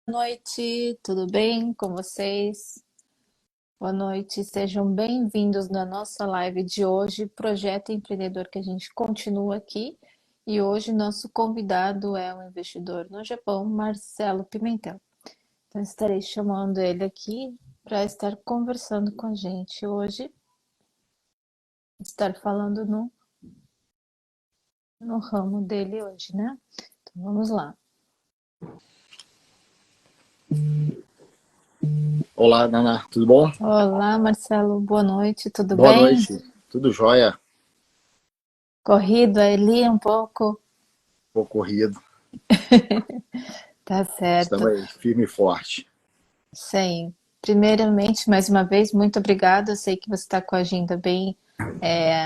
Noite, tudo bem com vocês? Boa noite, sejam bem-vindos na nossa live de hoje, Projeto Empreendedor, que a gente continua aqui. E hoje nosso convidado é o investidor no Japão, Marcelo Pimentel. Então estarei chamando ele aqui para estar conversando com a gente hoje, estar falando no ramo dele hoje, né? Então vamos lá. Olá, Nana, tudo bom? Olá, Marcelo, boa noite, tudo Boa bem? noite, tudo jóia? Corrido ali um pouco? Pô, corrido, Tá estamos certo. aí, firme e forte. Sim. Primeiramente, mais uma vez, muito obrigada. Eu sei que você está com a agenda bem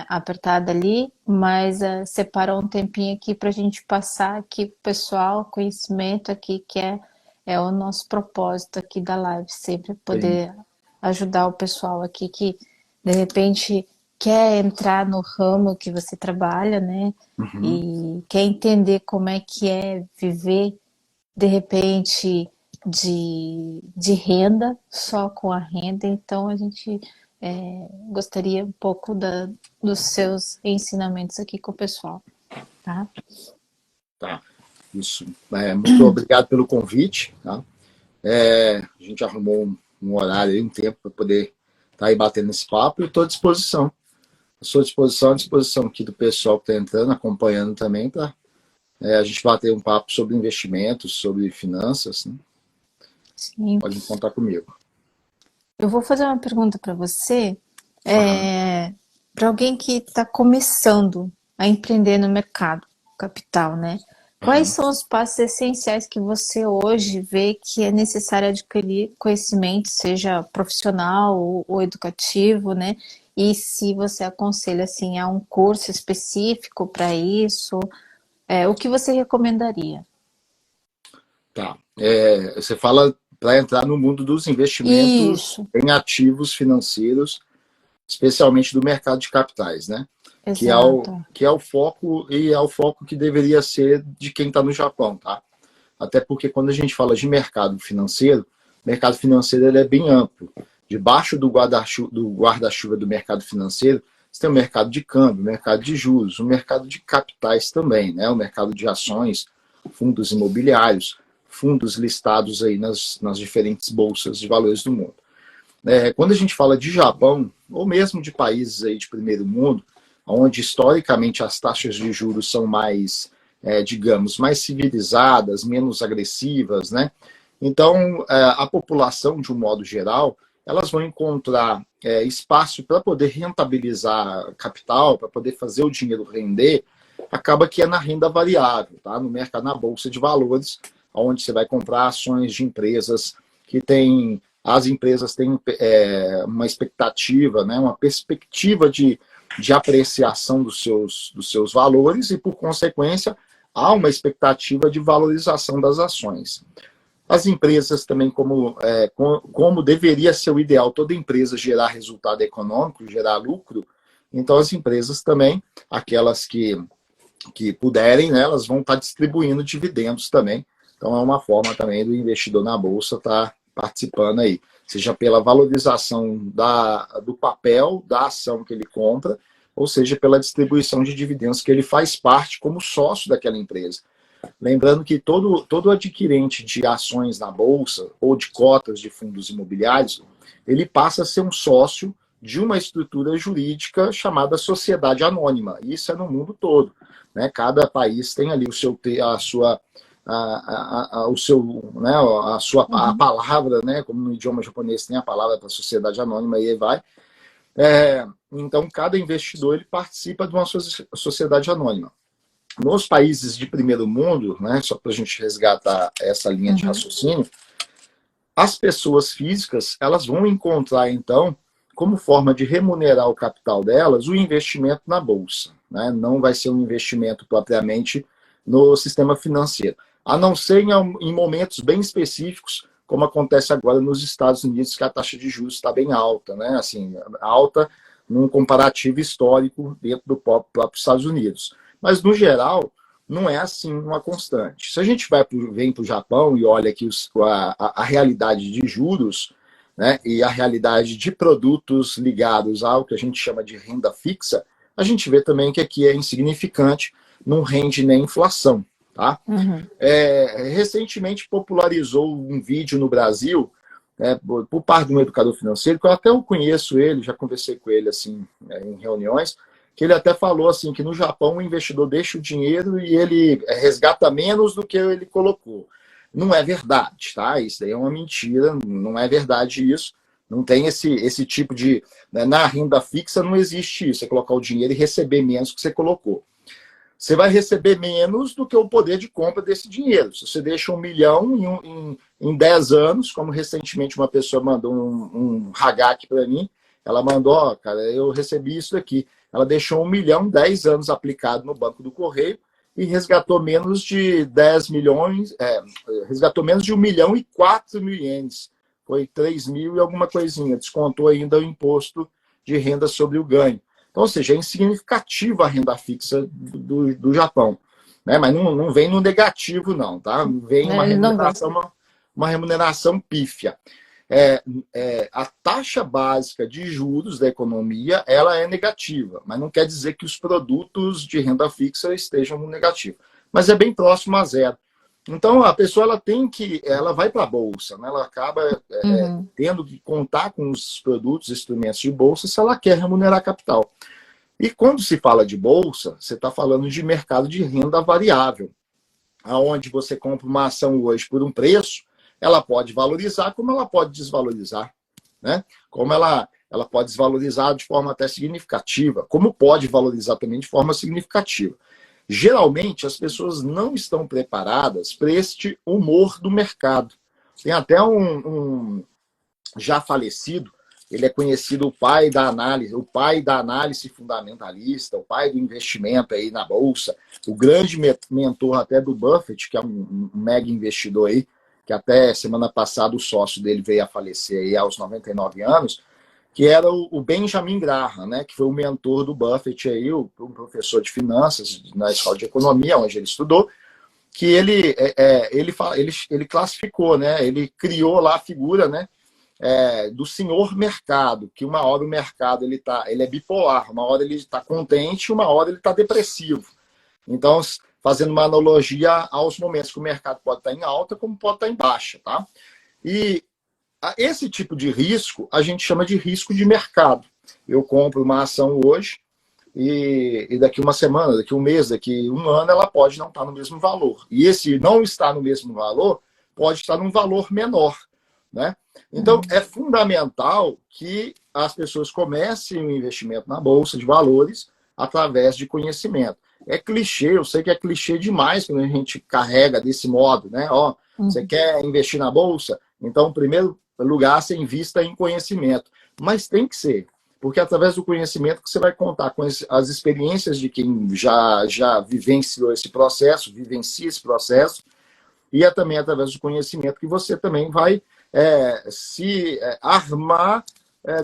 apertada ali, mas separou um tempinho aqui para a gente passar aqui para o pessoal conhecimento aqui, que é o nosso propósito aqui da live, sempre Sim. poder ajudar o pessoal aqui que de repente quer entrar no ramo que você trabalha, né? Uhum. E quer entender como é que é viver de repente de renda, só com a renda, então a gente gostaria um pouco dos seus ensinamentos aqui com o pessoal, tá? Tá, isso. Muito obrigado pelo convite, tá? A gente arrumou um horário aí, um tempo para poder estar aí batendo esse papo e estou à disposição. À sua disposição, à disposição aqui do pessoal que está entrando, acompanhando também, para a gente bater um papo sobre investimentos, sobre finanças, né? Sim. Pode contar comigo. Eu vou fazer uma pergunta para você, Aham. para alguém que está começando a empreender no mercado capital, né? Quais Aham. são os passos essenciais que você hoje vê que é necessário adquirir conhecimento, seja profissional ou educativo, né? E se você aconselha assim a um curso específico para isso, o que você recomendaria? Tá. Você fala para entrar no mundo dos investimentos Isso, em ativos financeiros, especialmente do mercado de capitais, né? exato. Que é o foco e é o foco que deveria ser de quem está no Japão, tá? Até porque quando a gente fala de mercado financeiro ele é bem amplo. Debaixo do guarda-chuva do mercado financeiro, você tem o mercado de câmbio, o mercado de juros, o mercado de capitais também, né? O mercado de ações, fundos imobiliários, fundos listados aí nas diferentes bolsas de valores do mundo. Quando a gente fala de Japão, ou mesmo de países aí de primeiro mundo, onde historicamente as taxas de juros são mais, digamos, mais civilizadas, menos agressivas, né? Então, a população, de um modo geral, elas vão encontrar espaço para poder rentabilizar capital, para poder fazer o dinheiro render, acaba que é na renda variável, tá? No mercado, na bolsa de valores, onde você vai comprar ações de empresas que têm as empresas têm uma expectativa, né, uma perspectiva de apreciação dos seus valores e, por consequência, há uma expectativa de valorização das ações. As empresas também, como deveria ser o ideal, toda empresa gerar resultado econômico, gerar lucro, então as empresas também, aquelas que puderem, né, elas vão estar distribuindo dividendos também. Então é uma forma também do investidor na bolsa estar participando aí, seja pela valorização do papel da ação que ele compra, ou seja pela distribuição de dividendos que ele faz parte como sócio daquela empresa. Lembrando que todo adquirente de ações na bolsa ou de cotas de fundos imobiliários, ele passa a ser um sócio de uma estrutura jurídica chamada sociedade anônima. Isso é no mundo todo, né? Cada país tem ali a sua o seu, né, a Uhum. palavra, né, como no idioma japonês tem a palavra para sociedade anônima e aí vai. Então cada investidor ele participa de uma sociedade anônima. Nos países de primeiro mundo, né, só para a gente resgatar essa linha de Uhum. raciocínio, as pessoas físicas elas vão encontrar, então, como forma de remunerar o capital delas, o investimento na bolsa. Né? Não vai ser um investimento propriamente no sistema financeiro. A não ser em momentos bem específicos, como acontece agora nos Estados Unidos, que a taxa de juros está bem alta, né? Assim, alta num comparativo histórico dentro do próprio Estados Unidos. Mas, no geral, não é assim uma constante. Se a gente vem para o Japão e olha aqui a realidade de juros, né, e a realidade de produtos ligados ao que a gente chama de renda fixa, a gente vê também que aqui é insignificante, não rende nem inflação. Tá? Uhum. Recentemente popularizou um vídeo no Brasil, por parte de um educador financeiro, que eu até conheço ele, já conversei com ele assim, em reuniões, que ele até falou assim que no Japão o investidor deixa o dinheiro e ele resgata menos do que ele colocou. Não é verdade, tá? Isso daí é uma mentira, não é verdade isso. Não tem esse tipo de... Né, na renda fixa não existe isso, você colocar o dinheiro e receber menos do que você colocou. Você vai receber menos do que o poder de compra desse dinheiro. Se você deixa 1 milhão em 10 anos, como recentemente uma pessoa mandou um Hagak para mim, ela mandou, ó, cara, eu recebi isso aqui. Ela deixou 1 milhão, 10 anos aplicado no Banco do Correio e resgatou menos de 10 milhões, resgatou menos de 1 milhão e 4 mil ienes. Foi 3 mil e alguma coisinha. Descontou ainda o imposto de renda sobre o ganho. Então, ou seja, é insignificativa a renda fixa do Japão. Né? Mas não vem no negativo, não. Tá? Vem uma remuneração pífia. A taxa básica de juros da economia ela é negativa, mas não quer dizer que os produtos de renda fixa estejam no negativo. Mas é bem próximo a zero. Então, a pessoa ela vai para a bolsa, né? Ela acaba tendo que contar com os produtos, instrumentos de bolsa, se ela quer remunerar capital. E quando se fala de bolsa, você está falando de mercado de renda variável, aonde você compra uma ação hoje por um preço, ela pode valorizar como ela pode desvalorizar, né? Como ela pode desvalorizar de forma até significativa, como pode valorizar também de forma significativa. Geralmente, as pessoas não estão preparadas para este humor do mercado. Tem até um já falecido, ele é conhecido o pai da análise fundamentalista, o pai do investimento aí na bolsa, o grande mentor até do Buffett, que é um mega investidor aí, que até semana passada o sócio dele veio a falecer aí aos 99 anos, que era o Benjamin Graham, né, que foi o mentor do Buffett aí, um professor de finanças na escola de economia, onde ele estudou, que ele classificou, né, ele criou lá a figura, né, do senhor mercado, que uma hora o mercado ele é bipolar, uma hora ele está contente, uma hora ele está depressivo. Então, fazendo uma analogia aos momentos que o mercado pode estar em alta, como pode estar em baixa, tá? E esse tipo de risco a gente chama de risco de mercado. Eu compro uma ação hoje e daqui uma semana, daqui um mês, daqui um ano, ela pode não estar no mesmo valor. E esse não estar no mesmo valor pode estar num valor menor, né? Então, é fundamental que as pessoas comecem o investimento na Bolsa de Valores através de conhecimento. É clichê, eu sei que é clichê demais quando a gente carrega desse modo, né? Ó, você quer investir na Bolsa? Então, em primeiro lugar, você invista em conhecimento. Mas tem que ser, porque é através do conhecimento que você vai contar com as experiências de quem já vivenciou esse processo, vivencia esse processo, e é também através do conhecimento que você também vai se armar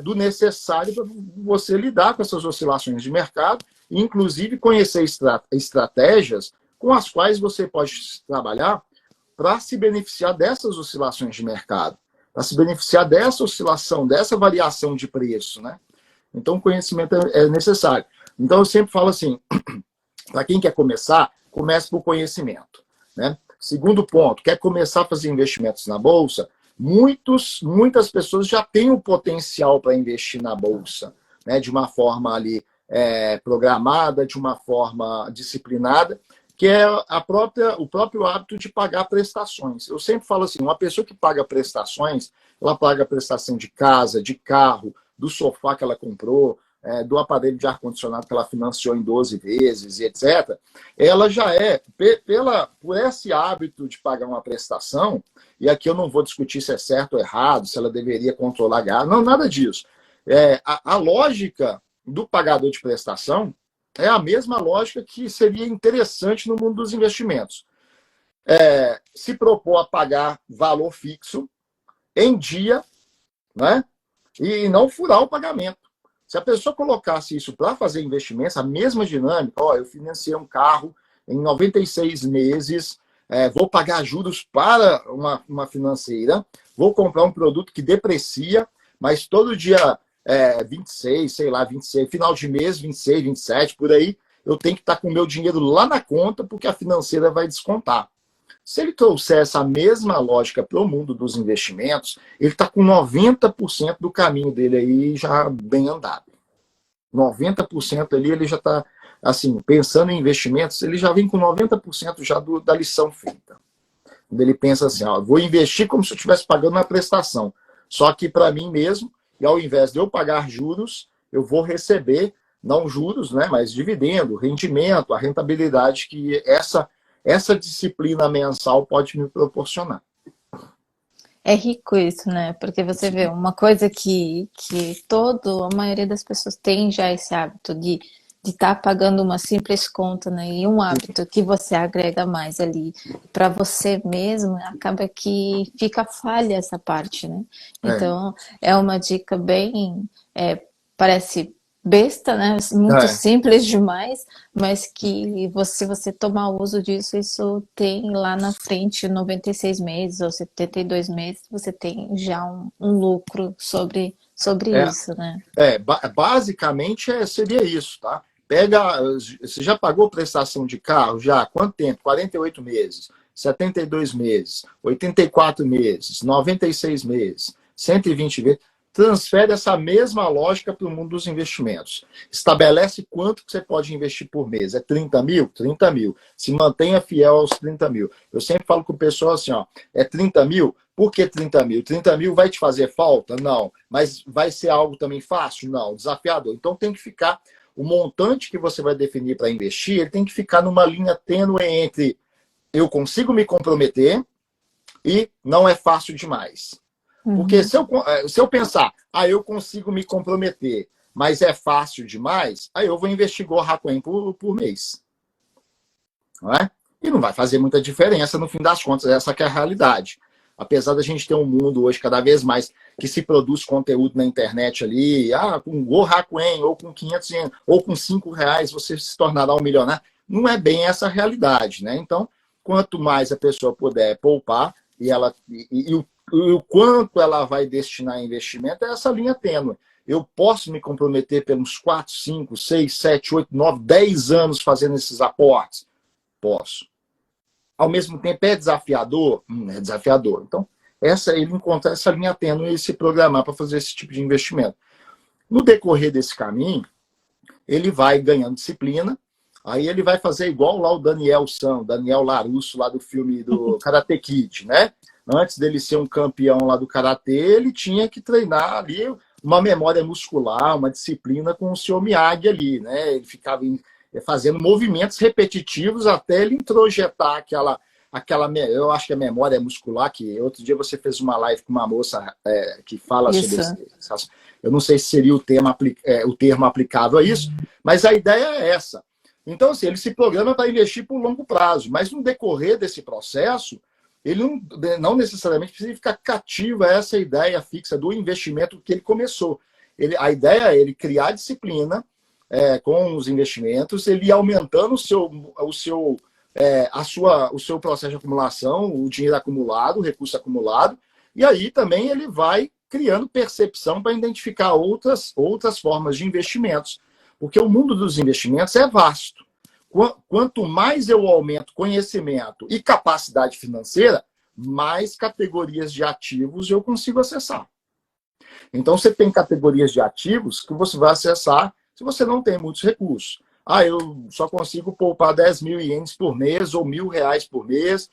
do necessário para você lidar com essas oscilações de mercado, e inclusive conhecer estratégias com as quais você pode trabalhar para se beneficiar dessas oscilações de mercado, para se beneficiar dessa oscilação, dessa variação de preço, né? Então, o conhecimento é necessário. Então, eu sempre falo assim, para quem quer começar, comece por conhecimento, né? Segundo ponto, quer começar a fazer investimentos na Bolsa? Muitas pessoas já têm o potencial para investir na Bolsa, né? De uma forma ali programada, de uma forma disciplinada, que é o próprio hábito de pagar prestações. Eu sempre falo assim, uma pessoa que paga prestações, ela paga a prestação de casa, de carro, do sofá que ela comprou, do aparelho de ar-condicionado que ela financiou em 12 vezes, e etc., ela já por esse hábito de pagar uma prestação, e aqui eu não vou discutir se é certo ou errado, se ela deveria controlar gasto, não, nada disso. A lógica do pagador de prestação é a mesma lógica que seria interessante no mundo dos investimentos. Se propor a pagar valor fixo em dia, né? E não furar o pagamento. Se a pessoa colocasse isso para fazer investimentos, a mesma dinâmica, eu financiei um carro em 96 meses, vou pagar juros para uma financeira, vou comprar um produto que deprecia, mas todo dia 26, sei lá, 26, final de mês, 26, 27, por aí, eu tenho que estar com o meu dinheiro lá na conta, porque a financeira vai descontar. Se ele trouxer essa mesma lógica para o mundo dos investimentos, ele está com 90% do caminho dele aí já bem andado. 90% ali ele já está, assim, pensando em investimentos, ele já vem com 90% já da lição feita. Quando ele pensa assim, ó, vou investir como se eu estivesse pagando uma prestação, só que para mim mesmo, e ao invés de eu pagar juros, eu vou receber, não juros, né, mas dividendo, rendimento, a rentabilidade que essa disciplina mensal pode me proporcionar. É rico isso, né? Porque você vê uma coisa que a maioria das pessoas tem já esse hábito de estar pagando uma simples conta, né? E um hábito que você agrega mais ali para você mesmo, acaba que fica falha essa parte, né? Então, é uma dica bem, parece besta, né? Muito simples demais, mas que se você tomar uso disso, isso tem lá na frente 96 meses ou 72 meses, você tem já um lucro sobre isso, né? Basicamente seria isso, tá? Você já pagou prestação de carro? Já? Quanto tempo? 48 meses, 72 meses, 84 meses, 96 meses, 120 meses. Transfere essa mesma lógica para o mundo dos investimentos. Estabelece quanto que você pode investir por mês. É 30 mil? 30 mil. Se mantenha fiel aos 30 mil. Eu sempre falo com o pessoal assim, ó, é 30 mil? Por que 30 mil? 30 mil vai te fazer falta? Não. Mas vai ser algo também fácil? Não. Desafiador. Então tem que ficar, o montante que você vai definir para investir, ele tem que ficar numa linha tênue entre eu consigo me comprometer e não é fácil demais. Porque se eu pensar, eu consigo me comprometer, mas é fácil demais, aí eu vou investir igual Rakuen por mês. Não é? E não vai fazer muita diferença no fim das contas, essa que é a realidade. Apesar da gente ter um mundo hoje cada vez mais que se produz conteúdo na internet ali, com Go Rakuen, ou com 500 ienes, ou com R$5 você se tornará um milionário. Não é bem essa a realidade, né? Então, quanto mais a pessoa puder poupar, e o quanto ela vai destinar a investimento é essa linha tênue. Eu posso me comprometer pelos 4, 5, 6, 7, 8, 9, 10 anos fazendo esses aportes? Posso. Ao mesmo tempo, é desafiador? É desafiador. Então, ele encontra essa linha tênue e se programar para fazer esse tipo de investimento. No decorrer desse caminho, ele vai ganhando disciplina, aí ele vai fazer igual lá o Daniel Larusso, lá do filme do Karate Kid, né? Antes dele ser um campeão lá do karatê, ele tinha que treinar ali uma memória muscular, uma disciplina com o Sr. Miyagi ali, né? Ele ficava fazendo movimentos repetitivos até ele introjetar aquela, eu acho que é memória muscular, que outro dia você fez uma live com uma moça que fala sobre isso. Eu não sei se seria o termo aplicável a isso, mas a ideia é essa. Então, assim, ele se programa para investir por longo prazo, mas no decorrer desse processo, ele não necessariamente precisa ficar cativo a essa ideia fixa do investimento que ele começou. A ideia é ele criar disciplina com os investimentos, ele ir aumentando o seu processo de acumulação, o dinheiro acumulado, o recurso acumulado, e aí também ele vai criando percepção para identificar outras formas de investimentos. Porque o mundo dos investimentos é vasto. Quanto mais eu aumento conhecimento e capacidade financeira, mais categorias de ativos eu consigo acessar. Então, você tem categorias de ativos que você vai acessar se você não tem muitos recursos. Eu só consigo poupar 10 mil ienes por mês ou R$1.000 por mês.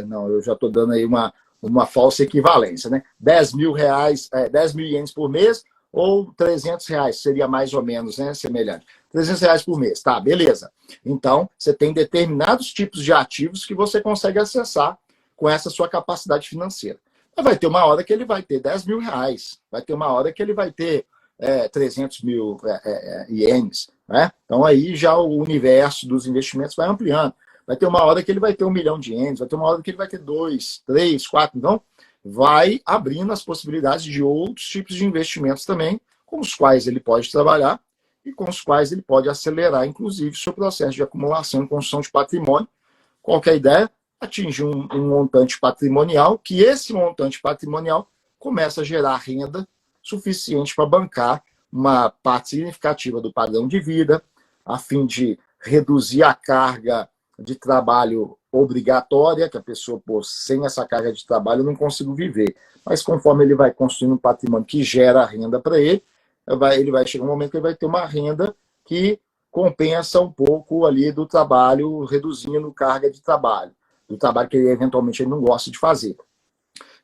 Não, eu já estou dando aí uma falsa equivalência, né? 10 mil ienes por mês ou R$300, seria mais ou menos, né, semelhante. R$300 por mês, tá, beleza. Então, você tem determinados tipos de ativos que você consegue acessar com essa sua capacidade financeira. Mas vai ter uma hora que ele vai ter R$10.000, vai ter uma hora que ele vai ter 300 mil ienes, né? Então, aí já o universo dos investimentos vai ampliando. Vai ter uma hora que ele vai ter 1 milhão de ienes, vai ter uma hora que ele vai ter 2, 3, 4, então vai abrindo as possibilidades de outros tipos de investimentos também, com os quais ele pode trabalhar e com os quais ele pode acelerar, inclusive, seu processo de acumulação e construção de patrimônio. Qual que é a ideia? Atingir um montante patrimonial, que esse montante patrimonial começa a gerar renda suficiente para bancar uma parte significativa do padrão de vida, a fim de reduzir a carga de trabalho obrigatória, que a pessoa, pô, sem essa carga de trabalho, eu não consigo viver. Mas conforme ele vai construindo um patrimônio que gera renda para ele, ele vai chegar um momento que ele vai ter uma renda que compensa um pouco ali do trabalho, reduzindo carga de trabalho, do trabalho que ele, eventualmente ele não gosta de fazer.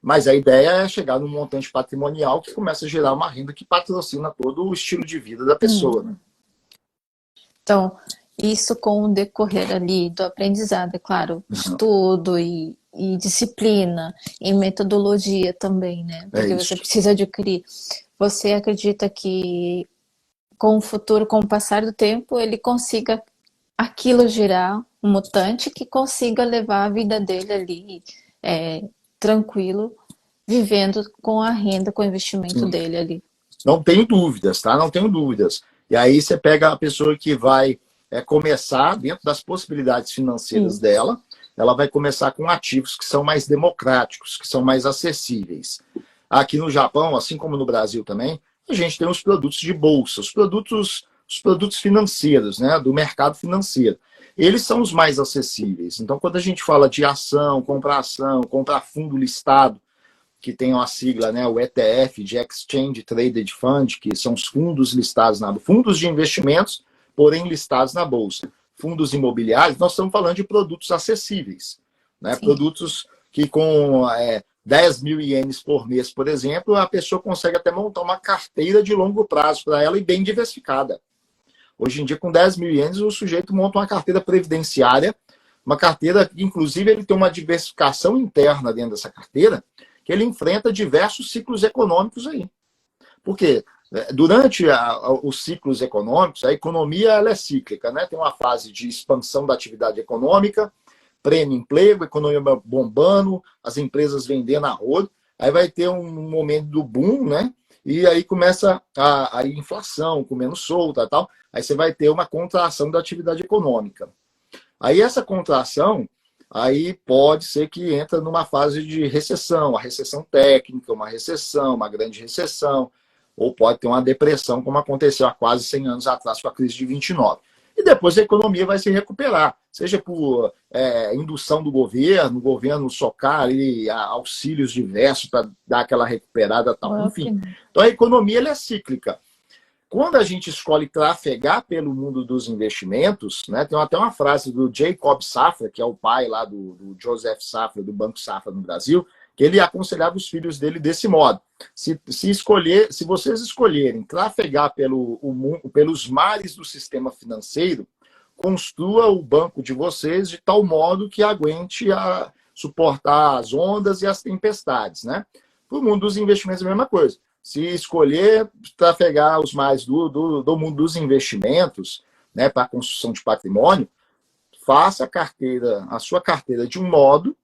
Mas a ideia é chegar num montante patrimonial que começa a gerar uma renda que patrocina todo o estilo de vida da pessoa. Né? Então, isso com o decorrer ali do aprendizado, é claro, estudo e disciplina, e metodologia também, né? Porque você precisa adquirir. Você acredita que com o futuro, com o passar do tempo, ele consiga aquilo girar um mutante que consiga levar a vida dele ali tranquilo, vivendo com a renda, com o investimento dele ali. Não tenho dúvidas, tá? Não tenho dúvidas. E aí você pega a pessoa que vai começar, dentro das possibilidades financeiras dela, ela vai começar com ativos que são mais democráticos, que são mais acessíveis. Aqui no Japão, assim como no Brasil também, a gente tem os produtos de bolsa, os produtos financeiros, né, do mercado financeiro. Eles são os mais acessíveis. Então, quando a gente fala de ação, comprar fundo listado, que tem uma sigla, né, o ETF, de Exchange Traded Fund, que são os fundos listados fundos de investimentos, porém listados na bolsa. Fundos imobiliários, nós estamos falando de produtos acessíveis, né? Produtos que com 10 mil ienes por mês, por exemplo, a pessoa consegue até montar uma carteira de longo prazo para ela e bem diversificada. Hoje em dia, com 10 mil ienes, o sujeito monta uma carteira previdenciária, uma carteira que, inclusive, ele tem uma diversificação interna dentro dessa carteira, que ele enfrenta diversos ciclos econômicos aí. Por quê? Durante os ciclos econômicos, a economia ela é cíclica, né? Tem uma fase de expansão da atividade econômica, prêmio emprego, economia bombando, as empresas vendendo a rodo, aí vai ter um momento do boom, né? E aí começa a inflação, comendo solta e tal, aí você vai ter uma contração da atividade econômica. Aí essa contração, aí pode ser que entra numa fase de recessão, a recessão técnica, uma recessão, uma grande recessão, ou pode ter uma depressão, como aconteceu há quase 100 anos atrás com a crise de 29. E depois a economia vai se recuperar, seja por indução do governo, o governo socar ali auxílios diversos para dar aquela recuperada tal, enfim. Então a economia ela é cíclica. Quando a gente escolhe trafegar pelo mundo dos investimentos, né, tem até uma frase do Jacob Safra, que é o pai lá do Joseph Safra, do Banco Safra no Brasil, que ele aconselhava os filhos dele desse modo. Se vocês escolherem trafegar pelos mares do sistema financeiro, construa o banco de vocês de tal modo que aguente suportar as ondas e as tempestades. Né? Para o mundo dos investimentos é a mesma coisa. Se escolher trafegar os mares do mundo dos investimentos, né, para a construção de patrimônio, faça a sua carteira de um modo.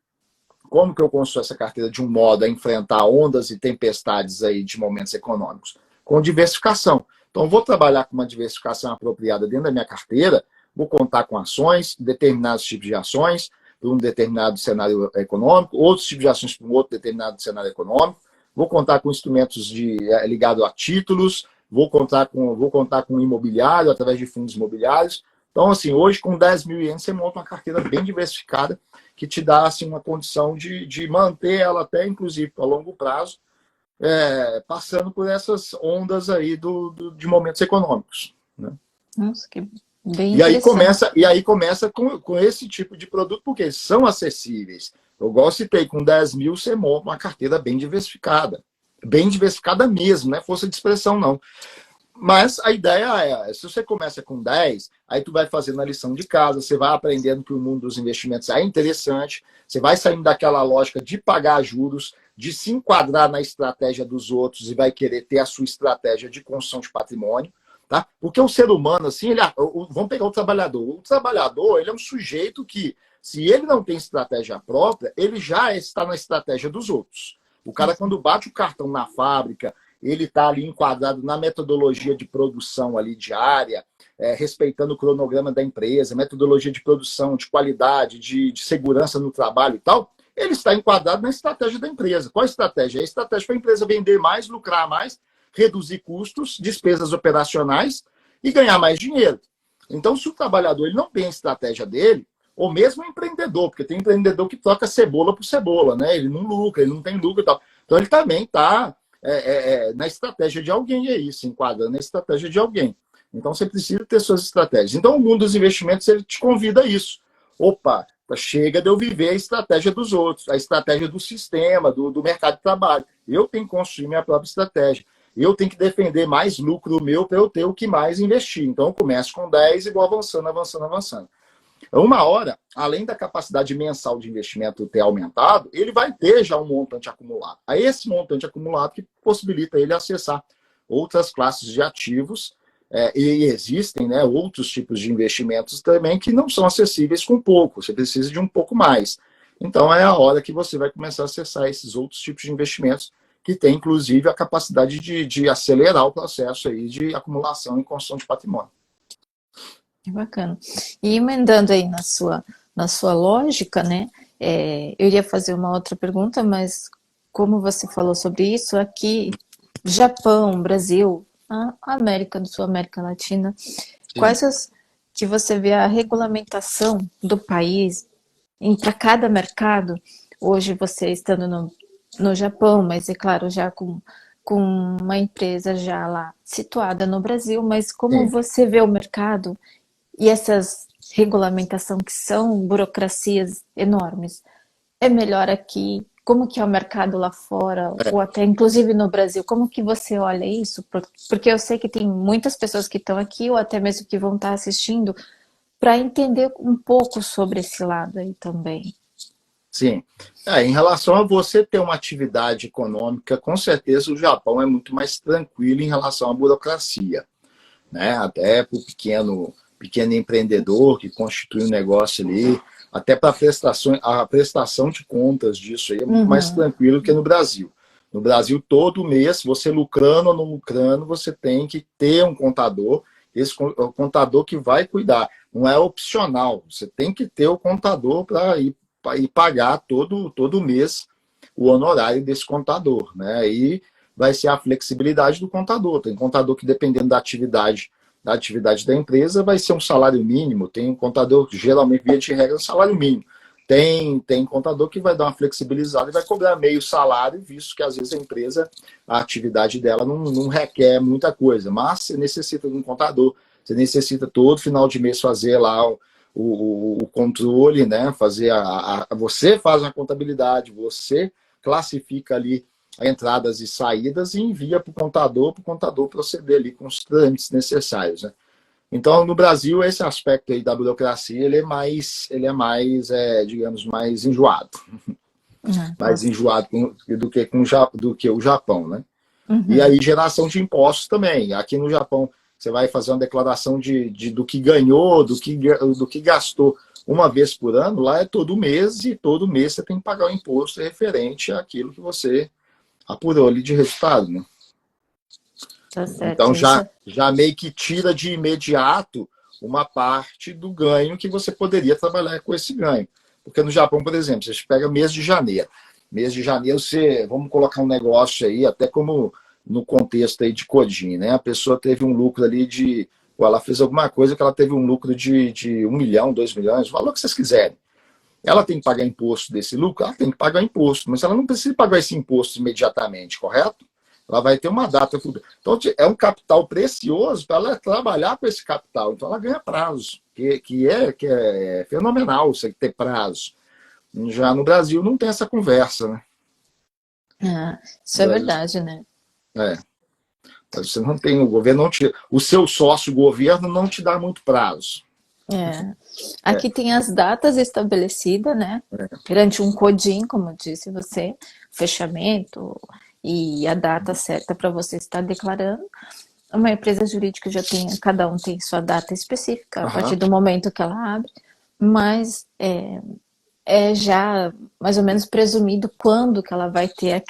Como que eu construo essa carteira de um modo a enfrentar ondas e tempestades aí de momentos econômicos? Com diversificação. Então, vou trabalhar com uma diversificação apropriada dentro da minha carteira, vou contar com ações, determinados tipos de ações, para um determinado cenário econômico, outros tipos de ações para um outro determinado cenário econômico, vou contar com instrumentos ligados a títulos, vou contar com imobiliário, através de fundos imobiliários. Então, assim, hoje com 10 mil ienes você monta uma carteira bem diversificada que te dá assim, uma condição de manter ela até, inclusive, a longo prazo, passando por essas ondas aí de momentos econômicos. Né? Nossa, que bem e aí começa com esse tipo de produto, porque eles são acessíveis. Eu citei, com 10 mil você monta uma carteira bem diversificada mesmo, não é força de expressão, não. Mas a ideia se você começa com 10, aí tu vai fazendo a lição de casa, você vai aprendendo que o mundo dos investimentos é interessante, você vai saindo daquela lógica de pagar juros, de se enquadrar na estratégia dos outros e vai querer ter a sua estratégia de construção de patrimônio, tá? Porque o ser humano, assim, vamos pegar o trabalhador. O trabalhador, ele é um sujeito que, se ele não tem estratégia própria, ele já está na estratégia dos outros. O cara, quando bate o cartão na fábrica, ele está ali enquadrado na metodologia de produção ali diária, respeitando o cronograma da empresa, metodologia de produção, de qualidade, de segurança no trabalho e tal, ele está enquadrado na estratégia da empresa. Qual a estratégia? A estratégia para a empresa vender mais, lucrar mais, reduzir custos, despesas operacionais e ganhar mais dinheiro. Então, se o trabalhador ele não tem a estratégia dele, ou mesmo o empreendedor, porque tem empreendedor que troca cebola por cebola, né? Ele não lucra, ele não tem lucro e tal. Então, ele também está na estratégia de alguém aí, se enquadrando na estratégia de alguém. Então, você precisa ter suas estratégias. Então, o mundo dos investimentos, ele te convida a isso. Opa, chega de eu viver a estratégia dos outros, a estratégia do sistema, do mercado de trabalho. Eu tenho que construir minha própria estratégia. Eu tenho que defender mais lucro meu para eu ter o que mais investir. Então, eu começo com 10 e vou avançando, avançando, avançando. Uma hora, além da capacidade mensal de investimento ter aumentado, ele vai ter já um montante acumulado. Aí esse montante acumulado que possibilita ele acessar outras classes de ativos, e existem, né, outros tipos de investimentos também que não são acessíveis com pouco, você precisa de um pouco mais. Então é a hora que você vai começar a acessar esses outros tipos de investimentos que tem, inclusive, a capacidade de acelerar o processo aí de acumulação e construção de patrimônio. Que bacana. E emendando aí na sua lógica, né? Eu iria fazer uma outra pergunta, mas como você falou sobre isso, aqui, Japão, Brasil, a América do Sul, América Latina, quais as que você vê a regulamentação do país para cada mercado? Hoje você estando no Japão, mas é claro, já com uma empresa já lá situada no Brasil, mas como Sim. você vê o mercado e essas regulamentação que são burocracias enormes, é melhor aqui? Como que é o mercado lá fora, ou até inclusive no Brasil? Como que você olha isso? Porque eu sei que tem muitas pessoas que estão aqui, ou até mesmo que vão estar assistindo, para entender um pouco sobre esse lado aí também. Sim. Em relação a você ter uma atividade econômica, com certeza o Japão é muito mais tranquilo em relação à burocracia, né? Até para o pequeno empreendedor que constitui um negócio ali, até para a prestação de contas disso aí é muito mais tranquilo que no Brasil. No Brasil, todo mês, você lucrando ou não lucrando, você tem que ter um contador, o contador que vai cuidar. Não é opcional, você tem que ter o contador para ir pagar todo mês o honorário desse contador, né? Aí vai ser a flexibilidade do contador. Tem contador que, dependendo da atividade da empresa, vai ser um salário mínimo. Tem um contador que, geralmente, via de regra, é um salário mínimo. Tem contador que vai dar uma flexibilizada e vai cobrar meio salário, visto que, às vezes, a atividade dela não requer muita coisa. Mas você necessita de um contador, você necessita todo final de mês fazer lá o controle, né? Você faz uma contabilidade, você classifica ali entradas e saídas e envia para o contador proceder ali com os trâmites necessários, né? Então, no Brasil, esse aspecto aí da burocracia, ele é mais digamos, mais enjoado. Mais enjoado do que o Japão, né? E aí, geração de impostos também. Aqui no Japão, você vai fazer uma declaração do que ganhou, do que gastou uma vez por ano, lá é todo mês, e todo mês você tem que pagar o imposto referente àquilo que você apurou ali de resultado, né? Tá certo. Então já meio que tira de imediato uma parte do ganho que você poderia trabalhar com esse ganho. Porque no Japão, por exemplo, você pega mês de janeiro. Mês de janeiro, vamos colocar um negócio aí, até como no contexto aí de Codin, né? A pessoa teve um lucro ali ela fez alguma coisa que ela teve um lucro de 1 milhão, 2 milhões, o valor que vocês quiserem. Ela tem que pagar imposto desse lucro? Ela tem que pagar imposto, mas ela não precisa pagar esse imposto imediatamente, correto? Ela vai ter uma data futura. Então, é um capital precioso para ela trabalhar com esse capital. Então, ela ganha prazo, que é fenomenal você ter prazo. Já no Brasil não tem essa conversa, né? Isso é verdade, né? Você não tem, o seu sócio governo não te dá muito prazo. Aqui tem as datas estabelecidas, né? Perante um CODIN, como disse você, fechamento e a data certa para você estar declarando. Uma empresa jurídica cada um tem sua data específica a partir do momento que ela abre, mas é já mais ou menos presumido quando que ela vai ter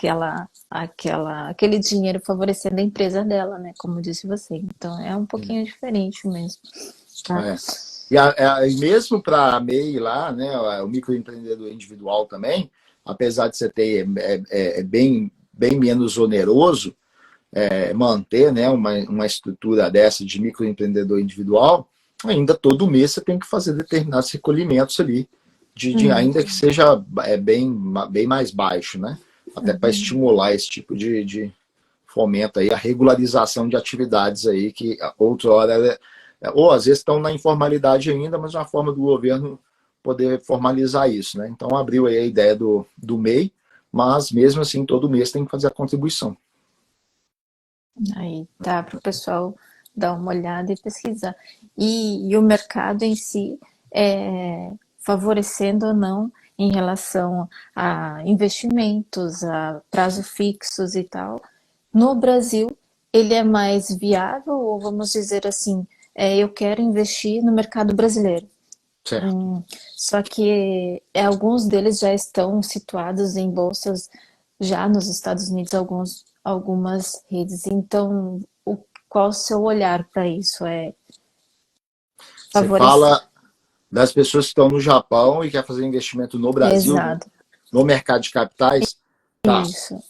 aquele dinheiro favorecendo a empresa dela, né? Como disse você. Então é um pouquinho diferente mesmo, tá? É. E mesmo para a MEI lá, né, o microempreendedor individual também, apesar de você ter bem menos oneroso manter, né, uma estrutura dessa de microempreendedor individual, ainda todo mês você tem que fazer determinados recolhimentos ali, ainda que seja bem mais baixo, né? Até para estimular esse tipo de fomento aí, a regularização de atividades aí que outrora ou às vezes estão na informalidade ainda, mas é uma forma do governo poder formalizar isso, né? Então abriu aí a ideia do MEI, mas mesmo assim todo mês tem que fazer a contribuição. Aí tá para o pessoal dar uma olhada e pesquisar. E o mercado em si, favorecendo ou não em relação a investimentos, a prazo fixos e tal, no Brasil, ele é mais viável, ou vamos dizer assim, eu quero investir no mercado brasileiro. Certo. Só que alguns deles já estão situados em bolsas já nos Estados Unidos, algumas redes. Então, qual o seu olhar para isso? É Você favorecer? fala das pessoas que estão no Japão e quer fazer investimento no Brasil, Exato, no mercado de capitais. Tá. isso.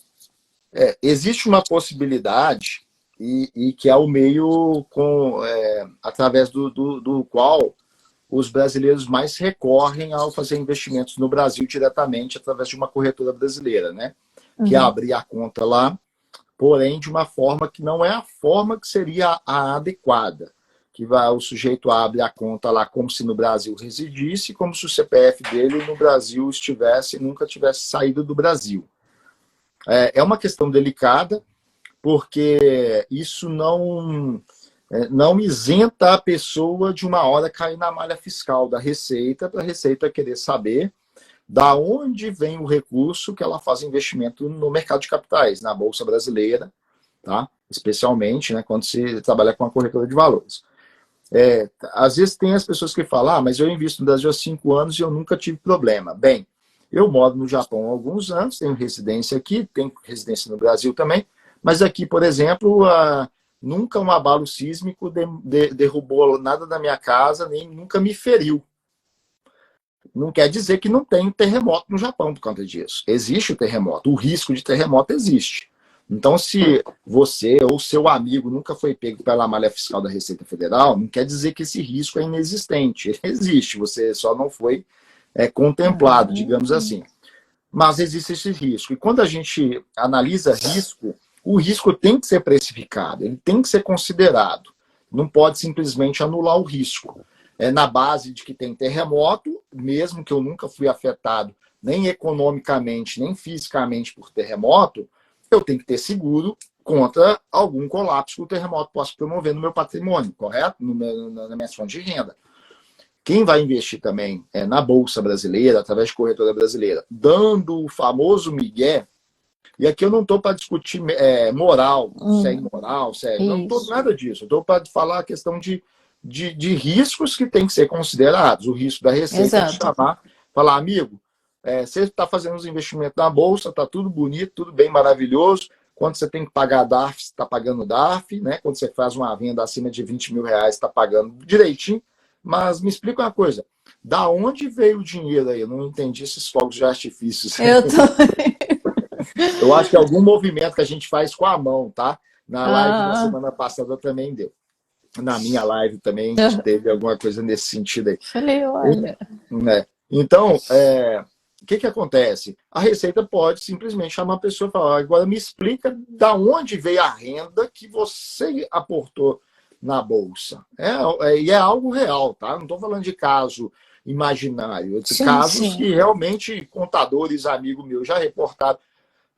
Existe uma possibilidade e que é o meio através do qual os brasileiros mais recorrem ao fazer investimentos no Brasil diretamente através de uma corretora brasileira, né? Que é abrir a conta lá, porém de uma forma que não é a forma que seria a adequada. O sujeito abre a conta lá como se no Brasil residisse, como se o CPF dele no Brasil nunca tivesse saído do Brasil. É uma questão delicada, porque isso não isenta a pessoa de uma hora cair na malha fiscal da Receita, para a Receita querer saber da onde vem o recurso que ela faz investimento no mercado de capitais, na Bolsa Brasileira, tá? Especialmente, né, quando se trabalha com a corretora de valores. Às vezes tem as pessoas que falam, mas eu invisto no Brasil há 5 anos e eu nunca tive problema. Bem, eu moro no Japão há alguns anos, tenho residência aqui, tenho residência no Brasil também, mas aqui, por exemplo, nunca um abalo sísmico derrubou nada da minha casa, nem nunca me feriu. Não quer dizer que não tem terremoto no Japão por conta disso. Existe o terremoto, o risco de terremoto existe. Então, se você ou seu amigo nunca foi pego pela malha fiscal da Receita Federal, não quer dizer que esse risco é inexistente. Ele existe, você só não foi contemplado, digamos assim. Mas existe esse risco. E quando a gente analisa risco, o risco tem que ser precificado, ele tem que ser considerado. Não pode simplesmente anular o risco. Na base de que tem terremoto, mesmo que eu nunca fui afetado nem economicamente, nem fisicamente por terremoto, eu tenho que ter seguro contra algum colapso que o terremoto possa promover no meu patrimônio, correto? Na minha fonte de renda. Quem vai investir também na Bolsa Brasileira, através de corretora brasileira, dando o famoso migué, e aqui eu não estou para discutir moral, se é imoral, não estou nada disso. Eu estou para falar a questão de riscos que tem que ser considerados. O risco da Receita de falar, amigo, você está fazendo os investimentos na Bolsa, está tudo bonito, tudo bem, maravilhoso. Quando você tem que pagar DARF, você está pagando DARF, né? Quando você faz uma venda acima de 20 mil reais, está pagando direitinho. Mas me explica uma coisa, da onde veio o dinheiro aí? Eu não entendi esses fogos de artifícios. Eu acho que é algum movimento que a gente faz com a mão, tá? Na live da semana passada também deu. Na minha live também teve alguma coisa nesse sentido aí. Falei, olha. Então, o que acontece? A Receita pode simplesmente chamar a pessoa e falar, agora me explica da onde veio a renda que você aportou na Bolsa. E é algo real, tá? Não estou falando de caso imaginário. Casos que realmente contadores, amigos meus, já reportaram.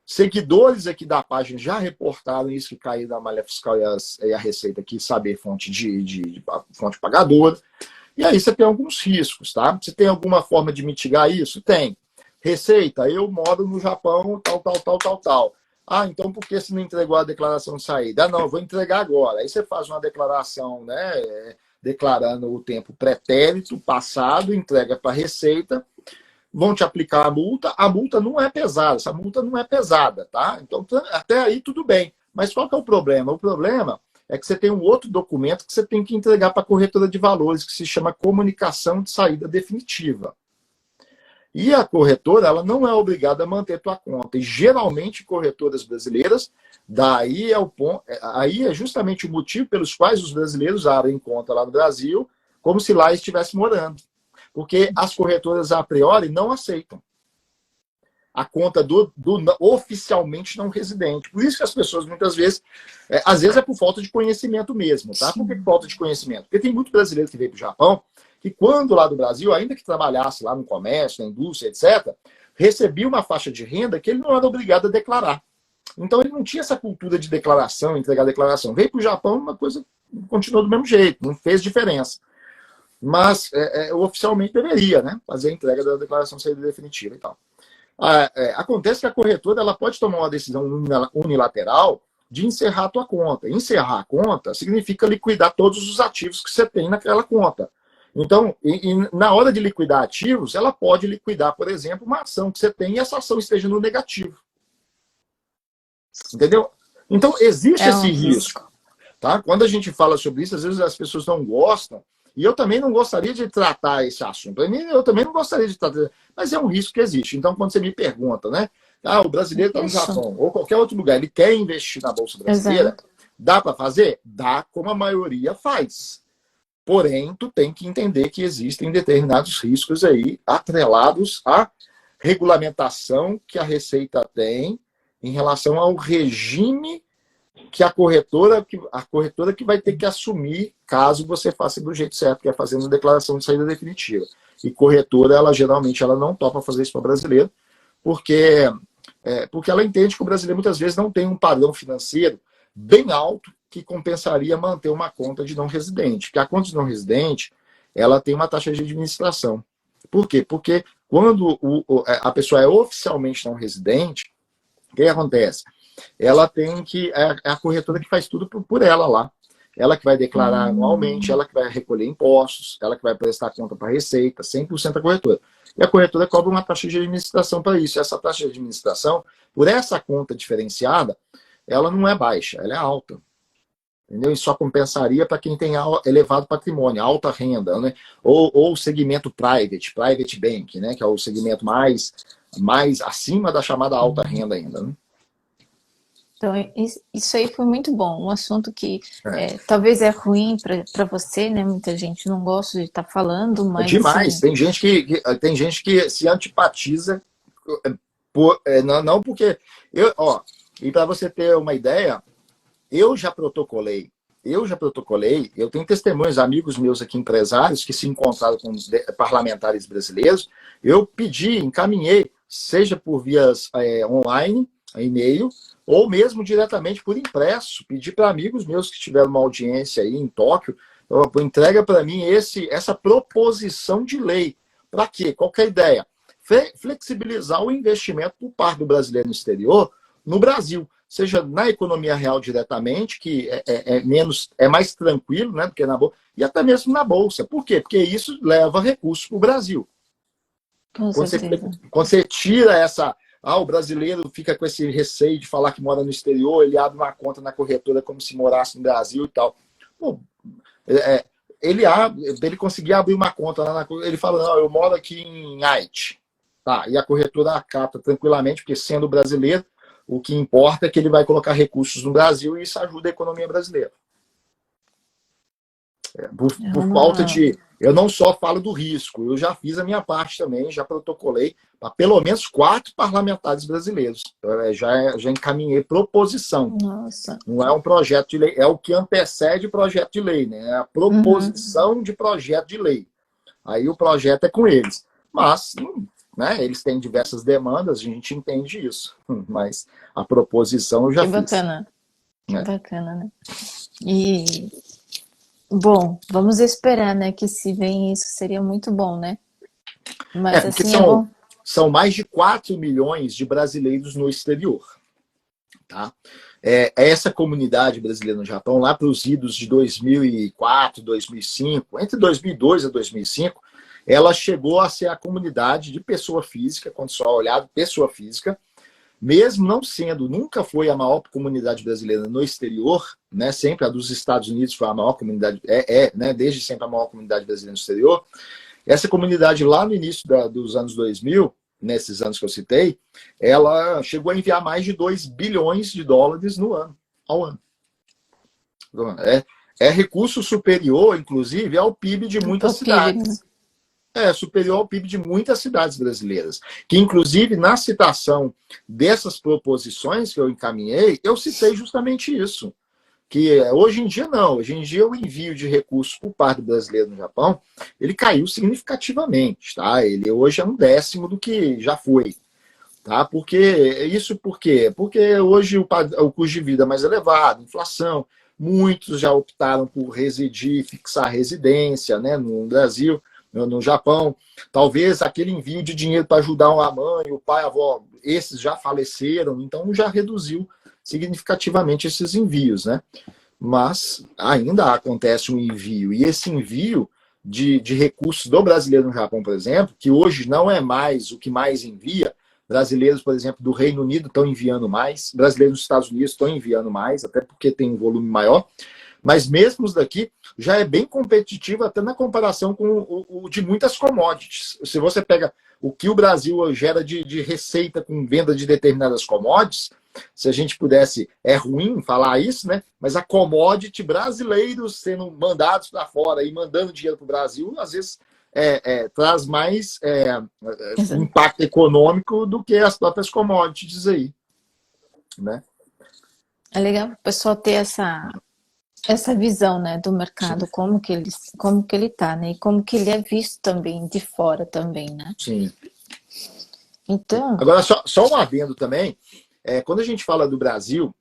Seguidores aqui da página já reportaram isso, que caiu da malha fiscal e a Receita aqui saber fonte fonte pagadora. E aí você tem alguns riscos, tá? Você tem alguma forma de mitigar isso? Tem. Receita, eu moro no Japão, tal. Ah, então por que você não entregou a declaração de saída? Ah, não, eu vou entregar agora. Aí você faz uma declaração, né? Declarando o tempo pretérito, passado, entrega para a Receita. vão te aplicar a multa não é pesada, essa multa não é pesada, tá? Então, até aí tudo bem. Mas qual que é o problema? O problema é que você tem um outro documento que você tem que entregar para a corretora de valores, que se chama comunicação de saída definitiva. E a corretora, ela não é obrigada a manter tua conta. E geralmente corretoras brasileiras, daí é o ponto, aí é justamente o motivo pelos quais os brasileiros abrem conta lá no Brasil, como se lá estivesse morando. Porque as corretoras a priori não aceitam a conta do oficialmente não residente. Por isso que as pessoas muitas vezes, às vezes é por falta de conhecimento mesmo, tá? Por que falta de conhecimento? Porque tem muito brasileiro que veio para o Japão, que quando lá do Brasil, ainda que trabalhasse lá no comércio, na indústria, etc., recebia uma faixa de renda que ele não era obrigado a declarar. Então ele não tinha essa cultura de declaração, entregar declaração. Veio para o Japão, uma coisa continuou do mesmo jeito, não fez diferença. Mas oficialmente deveria, né? Fazer a entrega da declaração de saída definitiva e tal. Acontece que a corretora ela pode tomar uma decisão unilateral de encerrar a tua conta. Encerrar a conta significa liquidar todos os ativos que você tem naquela conta. Então, na hora de liquidar ativos, ela pode liquidar, por exemplo, uma ação que você tem e essa ação esteja no negativo. Entendeu? Então, existe esse risco. Tá? Quando a gente fala sobre isso, às vezes as pessoas não gostam, e eu também não gostaria de tratar esse assunto. Eu também não gostaria de tratar, mas é um risco que existe. Então, quando você me pergunta, né? O brasileiro está no Japão ou qualquer outro lugar, ele quer investir na Bolsa Brasileira, dá para fazer? Dá, como a maioria faz. Porém, tu tem que entender que existem determinados riscos aí atrelados à regulamentação que a Receita tem em relação ao regime que a corretora que vai ter que assumir caso você faça do jeito certo, que é fazendo declaração de saída definitiva. E corretora, geralmente não topa fazer isso para o brasileiro, porque ela entende que o brasileiro muitas vezes não tem um padrão financeiro bem alto que compensaria manter uma conta de não residente. Porque a conta de não residente, ela tem uma taxa de administração. Por quê? Porque quando a pessoa é oficialmente não residente, o que acontece? Ela tem que... É a corretora que faz tudo por ela lá. Ela que vai declarar anualmente, ela que vai recolher impostos, ela que vai prestar conta para a Receita, 100% a corretora. E a corretora cobra uma taxa de administração para isso. Essa taxa de administração, por essa conta diferenciada, ela não é baixa, ela é alta. Entendeu? E só compensaria para quem tem elevado patrimônio, alta renda, né? Ou o segmento private bank, né? Que é o segmento mais acima da chamada alta renda ainda, né? Então, isso aí foi muito bom. Um assunto que talvez é ruim para você, né? Muita gente não gosta de estar falando, mas... Demais. Assim... Tem gente que se antipatiza, não porque... E para você ter uma ideia, eu já protocolei, eu tenho testemunhos, amigos meus aqui, empresários, que se encontraram com parlamentares brasileiros, eu encaminhei, seja por vias online, e-mail, ou mesmo diretamente por impresso, pedi para amigos meus que tiveram uma audiência aí em Tóquio, entrega para mim essa proposição de lei. Para quê? Qual que é a ideia? Flexibilizar o investimento por parte do brasileiro no exterior, no Brasil, seja na economia real diretamente, que é mais tranquilo, né, do que na bolsa, e até mesmo na bolsa. Por quê? Porque isso leva recursos para o Brasil. Quando você tira essa... o brasileiro fica com esse receio de falar que mora no exterior, ele abre uma conta na corretora como se morasse no Brasil e tal. Pô, ele conseguir abrir uma conta lá ele fala, não, eu moro aqui em Haiti. Tá, e a corretora acata tranquilamente, porque sendo brasileiro, o que importa é que ele vai colocar recursos no Brasil e isso ajuda a economia brasileira. Por falta de... Eu não só falo do risco, eu já fiz a minha parte também, já protocolei para pelo menos 4 parlamentares brasileiros. Já encaminhei proposição. Nossa. Não é um projeto de lei, é o que antecede o projeto de lei, né? É a proposição de projeto de lei. Aí o projeto é com eles. Mas, né, eles têm diversas demandas, a gente entende isso. Mas a proposição eu já fiz. Bacana. Que bacana, né? E... Bom, vamos esperar, né, que se vem isso seria muito bom, né? Mas porque assim são mais de 4 milhões de brasileiros no exterior. Tá? Essa comunidade brasileira no Japão, lá para os idos de 2004, 2005, entre 2002 e 2005, ela chegou a ser a comunidade de pessoa física, quando só olhado pessoa física, mesmo não sendo, nunca foi a maior comunidade brasileira no exterior, né? Sempre a dos Estados Unidos foi a maior comunidade, né? Desde sempre a maior comunidade brasileira no exterior. Essa comunidade lá no início dos anos 2000, nesses anos que eu citei, ela chegou a enviar mais de 2 bilhões de dólares no ano, ao ano. É recurso superior, inclusive, ao PIB de muitas cidades. Superior ao PIB de muitas cidades brasileiras. Que, inclusive, na citação dessas proposições que eu encaminhei, eu citei justamente isso. Que hoje em dia não. Hoje em dia o envio de recursos por parte do brasileiro no Japão, ele caiu significativamente. Tá? Ele hoje é 1/10 do que já foi. Tá? Por quê? Porque hoje o custo de vida é mais elevado, inflação. Muitos já optaram por residir, fixar residência, né, no Brasil, no Japão. Talvez aquele envio de dinheiro para ajudar a mãe, o pai, a avó, esses já faleceram, então já reduziu significativamente esses envios, né? Mas ainda acontece um envio, e esse envio de recursos do brasileiro no Japão, por exemplo, que hoje não é mais o que mais envia. Brasileiros, por exemplo, do Reino Unido estão enviando mais, brasileiros dos Estados Unidos estão enviando mais, até porque tem um volume maior, mas mesmo os daqui já é bem competitivo até na comparação com o de muitas commodities. Se você pega o que o Brasil gera de receita com venda de determinadas commodities, se a gente pudesse, é ruim falar isso, né? Mas a commodity brasileiros sendo mandados para fora e mandando dinheiro para o Brasil, às vezes traz mais impacto econômico do que as próprias commodities aí, né? É legal o pessoal ter essa visão, né, do mercado, como que ele tá, né, e como que ele é visto também de fora também, né? Sim. Então, agora só um adendo também, quando a gente fala do Brasil,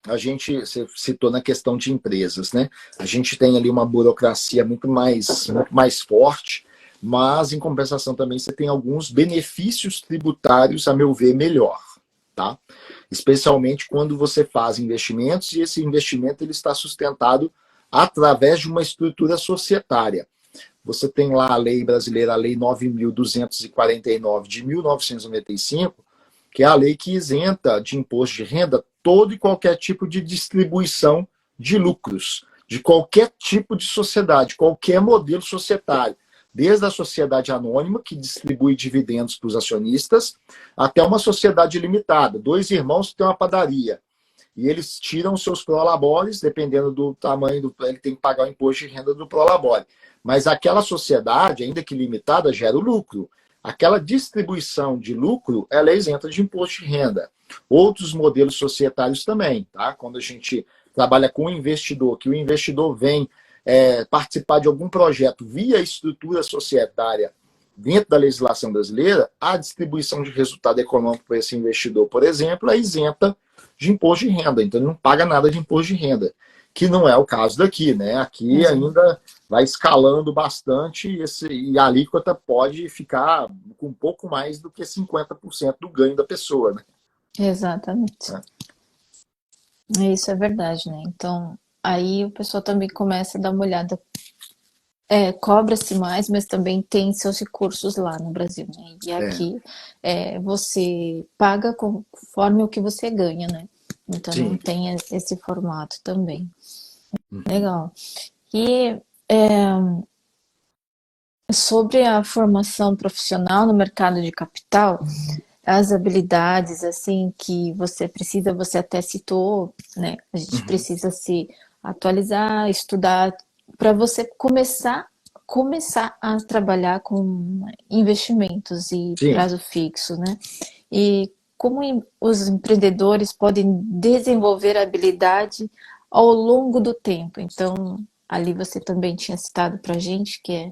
você citou na questão de empresas, né? A gente tem ali uma burocracia muito mais forte, mas em compensação também você tem alguns benefícios tributários, a meu ver, melhor, tá? Especialmente quando você faz investimentos e esse investimento ele está sustentado através de uma estrutura societária. Você tem lá a lei brasileira, a Lei 9.249 de 1995, que é a lei que isenta de imposto de renda todo e qualquer tipo de distribuição de lucros, de qualquer tipo de sociedade, qualquer modelo societário. Desde a sociedade anônima, que distribui dividendos para os acionistas, até uma sociedade limitada. 2 irmãos que têm uma padaria. E eles tiram seus prolabores, dependendo do tamanho, ele tem que pagar o imposto de renda do prolabore. Mas aquela sociedade, ainda que limitada, gera o lucro. Aquela distribuição de lucro, ela é isenta de imposto de renda. Outros modelos societários também, tá? Quando a gente trabalha com o investidor, que o investidor vem participar de algum projeto via estrutura societária dentro da legislação brasileira, a distribuição de resultado econômico para esse investidor, por exemplo, é isenta de imposto de renda. Então, ele não paga nada de imposto de renda, que não é o caso daqui, né? Aqui ainda vai escalando bastante e a alíquota pode ficar com um pouco mais do que 50% do ganho da pessoa, né? exatamente. Isso é verdade, né? Então, aí o pessoal também começa a dar uma olhada. Cobra-se mais, mas também tem seus recursos lá no Brasil, né? E aqui você paga conforme o que você ganha, né? Então Sim. não tem esse formato também. Legal. E sobre a formação profissional no mercado de capital, as habilidades assim que você precisa, você até citou, né? A gente precisa se atualizar, estudar para você começar a trabalhar com investimentos e Sim. prazo fixo, né? E como os empreendedores podem desenvolver a habilidade ao longo do tempo. Então, ali você também tinha citado para a gente que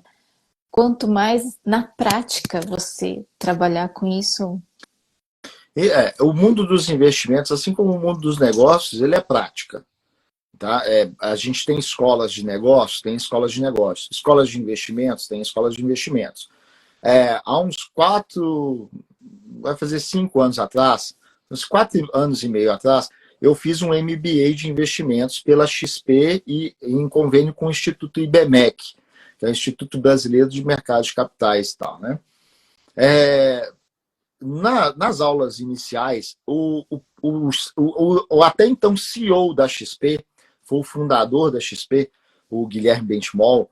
quanto mais na prática você trabalhar com isso. O mundo dos investimentos, assim como o mundo dos negócios, ele é prática. Tá? A gente tem escolas de negócios, tem escolas de negócios. Escolas de investimentos, tem escolas de investimentos. Há uns 5 anos atrás, uns 4 anos e meio atrás, eu fiz um MBA de investimentos pela XP e em convênio com o Instituto IBMEC, que é o Instituto Brasileiro de Mercado de Capitais e tal, né? Nas aulas iniciais, o até então CEO da XP, foi o fundador da XP, o Guilherme Benchimol,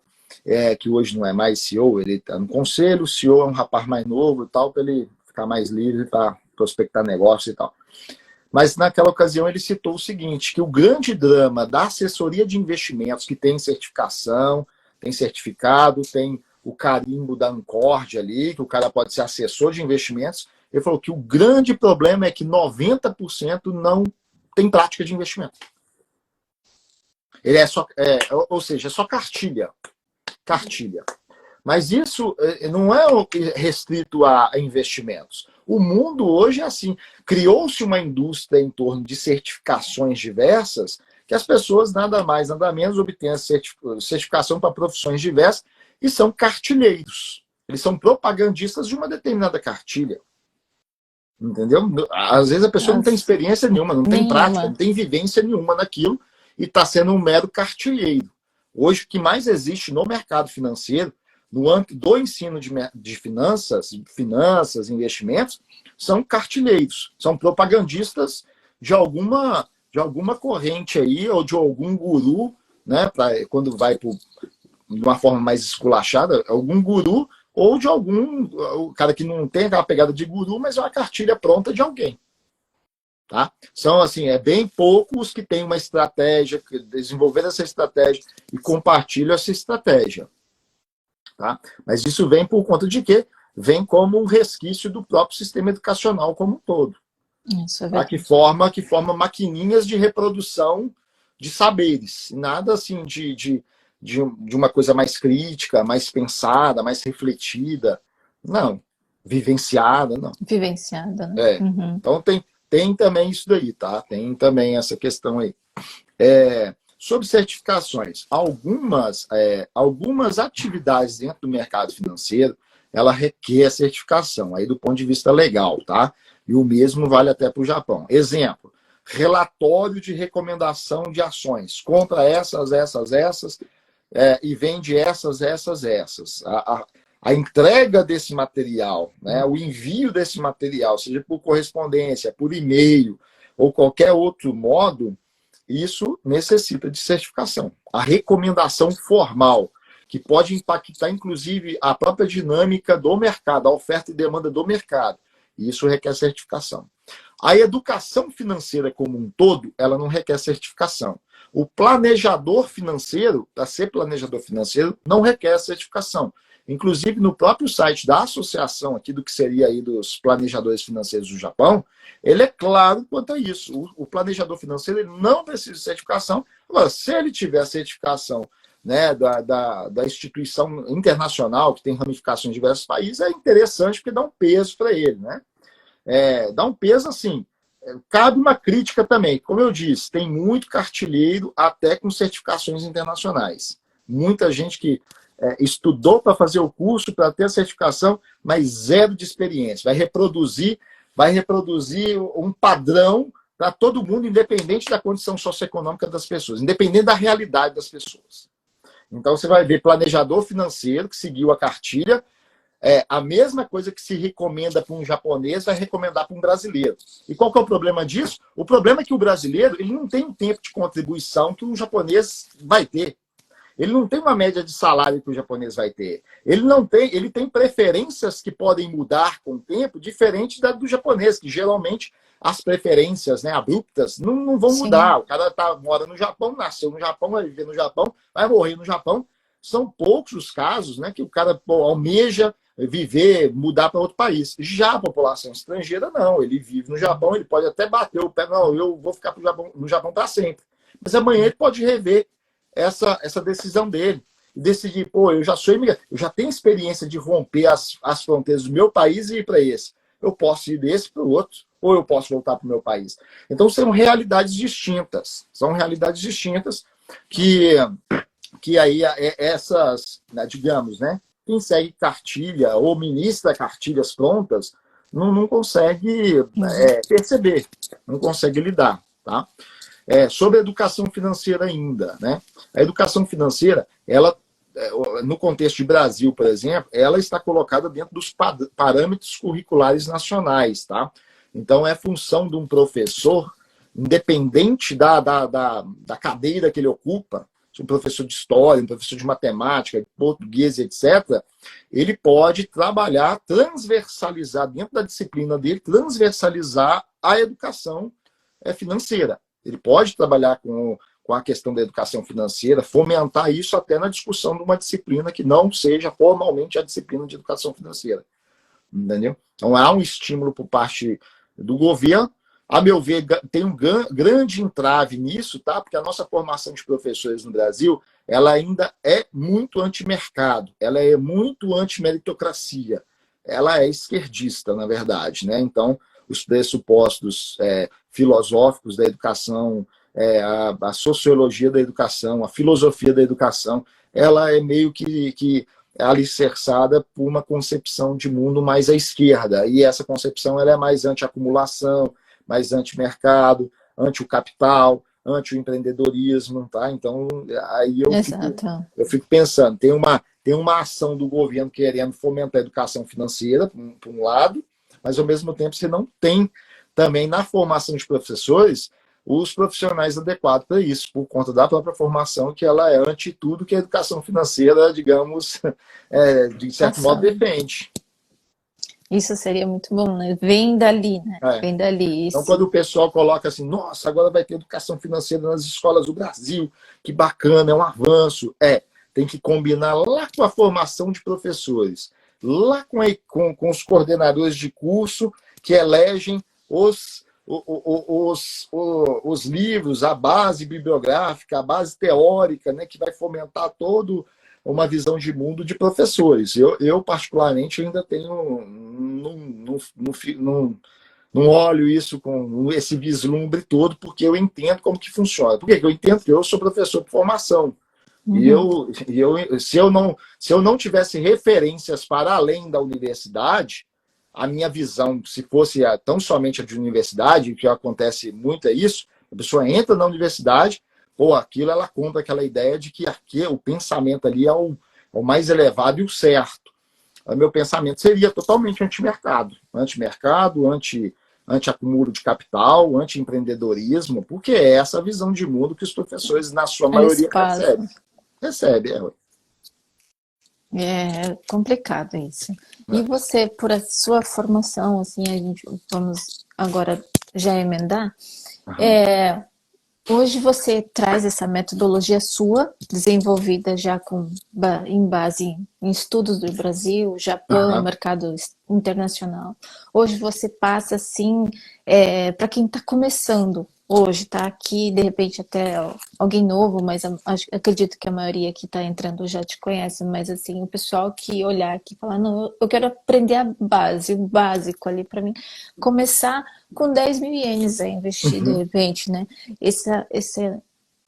que hoje não é mais CEO, ele está no conselho, o CEO é um rapaz mais novo e tal, para ele ficar mais livre para prospectar negócio e tal. Mas naquela ocasião ele citou o seguinte, que o grande drama da assessoria de investimentos, que tem certificação, tem certificado, tem o carimbo da Ancord ali, que o cara pode ser assessor de investimentos, ele falou que o grande problema é que 90% não tem prática de investimento. Ele ou seja, é só cartilha. Mas isso não é restrito a investimentos. O mundo hoje é assim. Criou-se uma indústria em torno de certificações diversas, que as pessoas, nada mais, nada menos, obtêm a certificação para profissões diversas e são cartilheiros. Eles são propagandistas de uma determinada cartilha. Entendeu? Às vezes a pessoa não tem experiência nenhuma, não tem prática, não tem vivência nenhuma naquilo e está sendo um mero cartilheiro. Hoje, o que mais existe no mercado financeiro, no âmbito do ensino de finanças, investimentos, são cartilheiros, são propagandistas de alguma corrente aí, ou de algum guru, né, quando vai de uma forma mais esculachada, algum guru, ou de o cara que não tem aquela pegada de guru, mas é uma cartilha pronta de alguém. Tá? São, assim, bem poucos que têm uma estratégia, que desenvolveram essa estratégia e compartilham essa estratégia. Tá? Mas isso vem por conta de quê? Vem como um resquício do próprio sistema educacional como um todo. Isso é tá? que forma maquininhas de reprodução de saberes. Nada assim de uma coisa mais crítica, mais pensada, mais refletida. Não. Vivenciada, não. Vivenciada, né? Uhum. Então tem também isso daí, tá? Tem também essa questão aí. Sobre certificações, algumas atividades dentro do mercado financeiro, ela requer certificação, aí do ponto de vista legal, tá? E o mesmo vale até para o Japão. Exemplo, relatório de recomendação de ações. Compra essas, e vende essas. A entrega desse material, né, o envio desse material, seja por correspondência, por e-mail ou qualquer outro modo, isso necessita de certificação. A recomendação formal, que pode impactar, inclusive, a própria dinâmica do mercado, a oferta e demanda do mercado. Isso requer certificação. A educação financeira como um todo, ela não requer certificação. O planejador financeiro, para ser planejador financeiro, não requer certificação. Inclusive, no próprio site da associação aqui do que seria aí dos planejadores financeiros do Japão, ele é claro quanto a isso. O planejador financeiro ele não precisa de certificação. Agora, se ele tiver a certificação, né, da instituição internacional, que tem ramificações em diversos países, é interessante porque dá um peso para ele. Né? Dá um peso assim. Cabe uma crítica também. Como eu disse, tem muito cartilheiro até com certificações internacionais. Muita gente que estudou para fazer o curso, para ter a certificação, mas zero de experiência. Vai reproduzir um padrão para todo mundo, independente da condição socioeconômica das pessoas, independente da realidade das pessoas. Então, você vai ver planejador financeiro que seguiu a cartilha, a mesma coisa que se recomenda para um japonês, vai recomendar para um brasileiro. E qual que é o problema disso? O problema é que o brasileiro ele não tem o tempo de contribuição que um japonês vai ter. Ele não tem uma média de salário que o japonês vai ter. Ele tem preferências que podem mudar com o tempo, diferente do japonês, que geralmente as preferências, né, abruptas não vão mudar. O cara mora no Japão, nasceu no Japão, vai viver no Japão, vai morrer no Japão. São poucos os casos, né, que o cara almeja viver, mudar para outro país. Já a população estrangeira, não. Ele vive no Japão, ele pode até bater o pé, não, eu vou ficar no Japão para sempre. Mas amanhã ele pode rever essa decisão dele. E decidir, eu já sou imigrante, eu já tenho experiência de romper as fronteiras do meu país e ir para esse. Eu posso ir desse para o outro, ou eu posso voltar para o meu país. Então, são realidades distintas. São realidades distintas que aí essas, digamos, né, quem segue cartilha ou ministra cartilhas prontas não consegue perceber, não consegue lidar, tá? Sobre a educação financeira ainda, né? A educação financeira, ela no contexto de Brasil, por exemplo, ela está colocada dentro dos parâmetros curriculares nacionais, tá? Então, é função de um professor, independente da cadeira que ele ocupa, um professor de história, um professor de matemática, de português, etc., ele pode trabalhar, transversalizar dentro da disciplina dele, transversalizar a educação financeira. Ele pode trabalhar com a questão da educação financeira, fomentar isso até na discussão de uma disciplina que não seja formalmente a disciplina de educação financeira. Entendeu? Então, há um estímulo por parte do governo. A meu ver, tem um grande entrave nisso, tá? Porque a nossa formação de professores no Brasil, ela ainda é muito antimercado, ela é muito antimeritocracia, ela é esquerdista, na verdade, né? Então, os pressupostos filosóficos da educação, a sociologia da educação, a filosofia da educação, ela é meio que alicerçada por uma concepção de mundo mais à esquerda, e essa concepção ela é mais anti-acumulação, mais anti-mercado, anti-o-capital, anti-o-empreendedorismo, tá? Então, aí eu fico pensando, tem uma ação do governo querendo fomentar a educação financeira, por um lado, mas, ao mesmo tempo, você não tem também, na formação de professores, os profissionais adequados para isso, por conta da própria formação, que ela é ante tudo que a educação financeira, digamos, de certo modo, defende. Isso seria muito bom, né? Vem dali, né? Vem dali. Então, quando o pessoal coloca assim, nossa, agora vai ter educação financeira nas escolas do Brasil, que bacana, é um avanço. Tem que combinar lá com a formação de professores, lá com os coordenadores de curso que elegem os livros, a base bibliográfica, a base teórica, né, que vai fomentar todo uma visão de mundo de professores. Eu particularmente, ainda tenho... Não olho isso com esse vislumbre todo, porque eu entendo como que funciona. Por quê? Eu entendo que eu sou professor por formação. Uhum. Se eu não tivesse referências para além da universidade, a minha visão, se fosse tão somente a de universidade, o que acontece muito é isso, a pessoa entra na universidade, aquilo ela compra aquela ideia de que aqui o pensamento ali é o mais elevado e o certo. O meu pensamento seria totalmente antimercado, anti-acúmulo de capital, anti-empreendedorismo, porque é essa visão de mundo que os professores, na sua maioria, recebem. É complicado isso. E você, por a sua formação, assim, a gente vamos agora já emendar, hoje você traz essa metodologia sua, desenvolvida já em base em estudos do Brasil, Japão, mercado internacional. Hoje você passa, assim, para quem está começando hoje, está aqui, de repente até alguém novo, mas acredito que a maioria que está entrando já te conhece, mas assim, o pessoal que olhar aqui e falar, não, eu quero aprender a base, o básico ali para mim, começar com 10 mil ienes a investir, de repente, né? Essa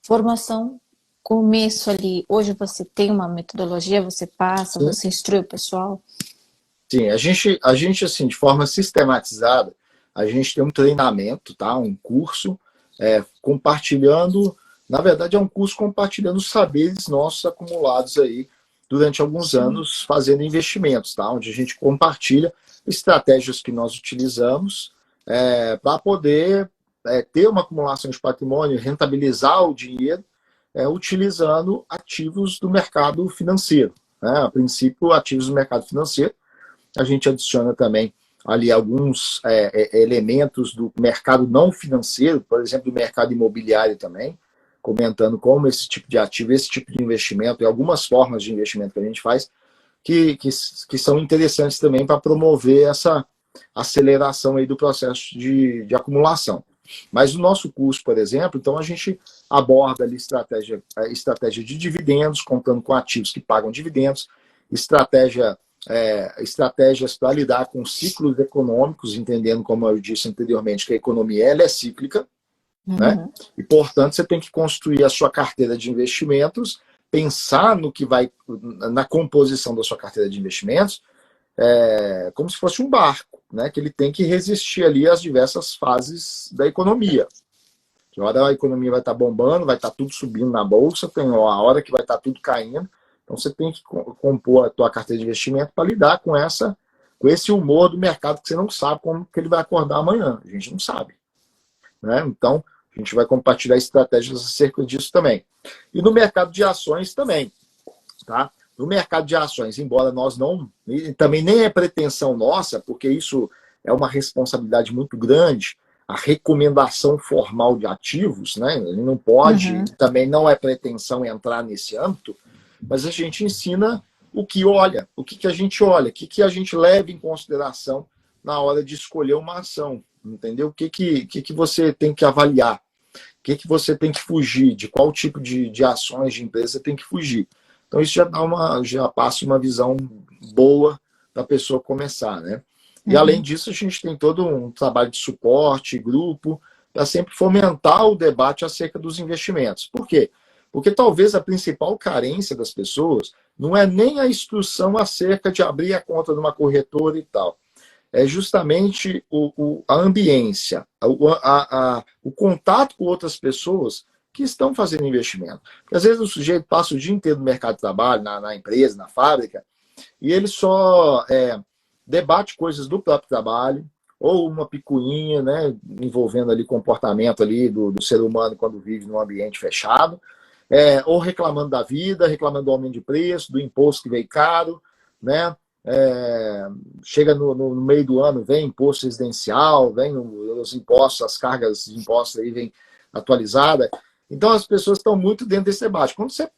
formação, começo ali, hoje você tem uma metodologia, você passa, você instrui o pessoal? Sim, a gente assim, de forma sistematizada, a gente tem um treinamento, tá? Um curso compartilhando, na verdade é um curso compartilhando os saberes nossos acumulados aí durante alguns anos fazendo investimentos, tá? Onde a gente compartilha estratégias que nós utilizamos para poder ter uma acumulação de patrimônio, rentabilizar o dinheiro utilizando ativos do mercado financeiro, né? A princípio, ativos do mercado financeiro. A gente adiciona também ali alguns elementos do mercado não financeiro, por exemplo, do mercado imobiliário também, comentando como esse tipo de ativo, esse tipo de investimento e algumas formas de investimento que a gente faz que são interessantes também para promover essa aceleração aí do processo de acumulação. Mas no nosso curso, por exemplo, então a gente aborda ali estratégia de dividendos, contando com ativos que pagam dividendos, estratégias para lidar com ciclos econômicos, entendendo, como eu disse anteriormente, que a economia ela é cíclica, né? E, portanto, você tem que construir a sua carteira de investimentos, pensar no que vai, na composição da sua carteira de investimentos, como se fosse um barco, né? Que ele tem que resistir ali às diversas fases da economia. Que hora a economia vai estar bombando, vai estar tudo subindo na bolsa, tem a hora que vai estar tudo caindo. Então você tem que compor a tua carteira de investimento para lidar com esse humor do mercado que você não sabe como que ele vai acordar amanhã. A gente não sabe, né? Então, a gente vai compartilhar estratégias acerca disso também. E no mercado de ações também, tá? No mercado de ações, embora nós não... E também nem é pretensão nossa, porque isso é uma responsabilidade muito grande, a recomendação formal de ativos, né? Ele não pode, também não é pretensão entrar nesse âmbito, mas a gente ensina o que olha, o que a gente olha, o que a gente leva em consideração na hora de escolher uma ação, entendeu? O que você tem que avaliar, o que você tem que fugir, de qual tipo de ações de empresa tem que fugir. Então isso já passa uma visão boa da pessoa começar, né? E além disso, a gente tem todo um trabalho de suporte, grupo, para sempre fomentar o debate acerca dos investimentos. Por quê? Porque talvez a principal carência das pessoas não é nem a instrução acerca de abrir a conta de uma corretora e tal. É justamente a ambiência, o contato com outras pessoas que estão fazendo investimento. Porque às vezes o sujeito passa o dia inteiro no mercado de trabalho, na empresa, na fábrica, e ele só debate coisas do próprio trabalho, ou uma picuinha, né, envolvendo ali comportamento ali do ser humano quando vive num ambiente fechado, ou reclamando da vida, reclamando do aumento de preço, do imposto que veio caro, né? Chega no meio do ano, vem imposto residencial, vem os impostos, as cargas de impostos aí vem atualizada. Então as pessoas estão muito dentro desse debate. Quando você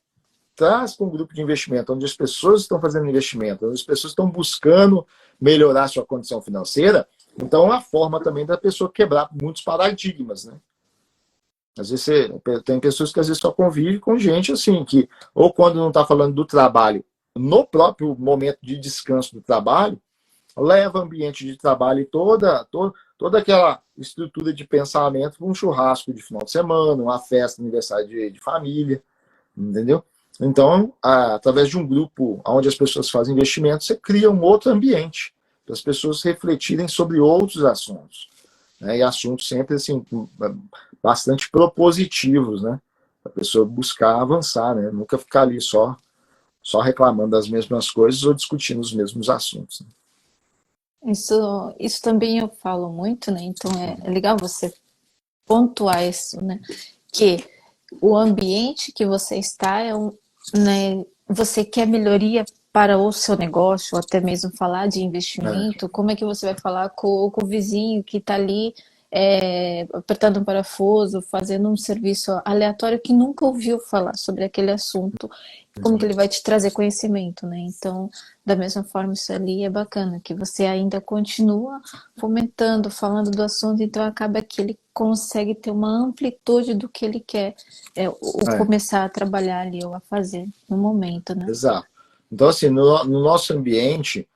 traz para um grupo de investimento, onde as pessoas estão fazendo investimento, onde as pessoas estão buscando melhorar sua condição financeira, então é uma forma também da pessoa quebrar muitos paradigmas, né? Às vezes tem pessoas que às vezes só convivem com gente assim, que ou quando não está falando do trabalho, no próprio momento de descanso do trabalho, leva o ambiente de trabalho e toda aquela estrutura de pensamento para um churrasco de final de semana, uma festa, aniversário de família, entendeu? Então, através de um grupo onde as pessoas fazem investimentos, você cria um outro ambiente para as pessoas refletirem sobre outros assuntos, né? E assuntos sempre assim, bastante propositivos, né? A pessoa buscar avançar, né? Nunca ficar ali só reclamando das mesmas coisas ou discutindo os mesmos assuntos, né? Isso também eu falo muito, né? Então é legal você pontuar isso, né? Que o ambiente que você está né? Você quer melhoria para o seu negócio, ou até mesmo falar de investimento. Como é que você vai falar com o vizinho que está ali apertando um parafuso, fazendo um serviço aleatório que nunca ouviu falar sobre aquele assunto? Como que ele vai te trazer conhecimento, né? Então, da mesma forma, isso ali é bacana, que você ainda continua fomentando, falando do assunto, então acaba que ele consegue ter uma amplitude do que ele quer começar a trabalhar ali ou a fazer no momento, né? Exato. Então, assim, no nosso ambiente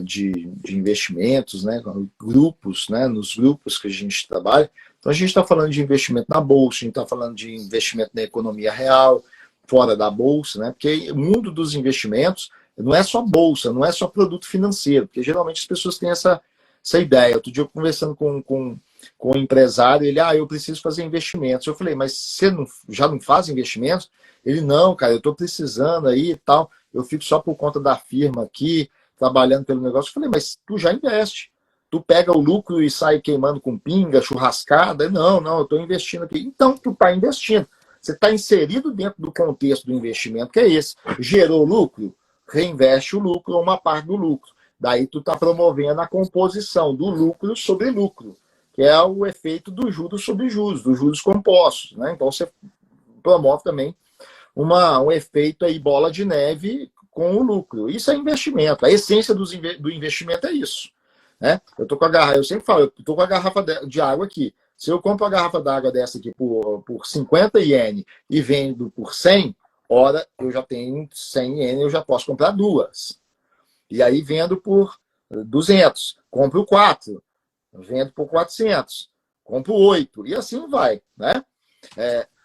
de investimentos, né, grupos, né, nos grupos que a gente trabalha, então a gente está falando de investimento na bolsa, a gente está falando de investimento na economia real, fora da bolsa, né, porque o mundo dos investimentos não é só bolsa, não é só produto financeiro, porque geralmente as pessoas têm essa ideia. Outro dia eu conversando com um empresário, ele, eu preciso fazer investimentos. Eu falei, mas você já não faz investimentos? Ele, não, cara, eu estou precisando aí e tal, eu fico só por conta da firma aqui, trabalhando pelo negócio. Eu falei, mas tu já investe. Tu pega o lucro e sai queimando com pinga, churrascada. Não, eu estou investindo aqui. Então, tu está investindo. Você está inserido dentro do contexto do investimento, que é esse. Gerou lucro? Reinveste o lucro ou uma parte do lucro. Daí tu está promovendo a composição do lucro sobre lucro, que é o efeito do juros sobre juros, dos juros compostos, né? Então você promove também um efeito aí bola de neve com o lucro. Isso é investimento. A essência do investimento é isso, né? Eu sempre falo, eu tô com a garrafa de água aqui. Se eu compro a garrafa d'água dessa aqui por 50 iene e vendo por 100, ora, eu já tenho 100 iene, eu já posso comprar duas. E aí vendo por 200, compro 4, vendo por 400, compro 8, e assim vai, né?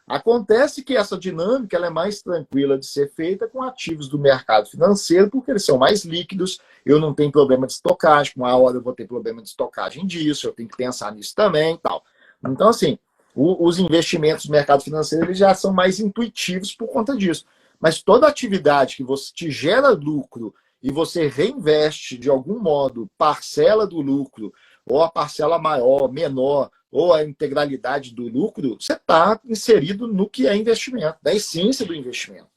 Acontece que essa dinâmica ela é mais tranquila de ser feita com ativos do mercado financeiro, porque eles são mais líquidos, eu não tenho problema de estocagem, uma hora eu vou ter problema de estocagem disso, eu tenho que pensar nisso também e tal. Então, assim, os investimentos do mercado financeiro eles já são mais intuitivos por conta disso. Mas toda atividade que você te gera lucro e você reinveste de algum modo, parcela do lucro, ou a parcela maior, menor, ou a integralidade do lucro, você está inserido no que é investimento, da essência do investimento.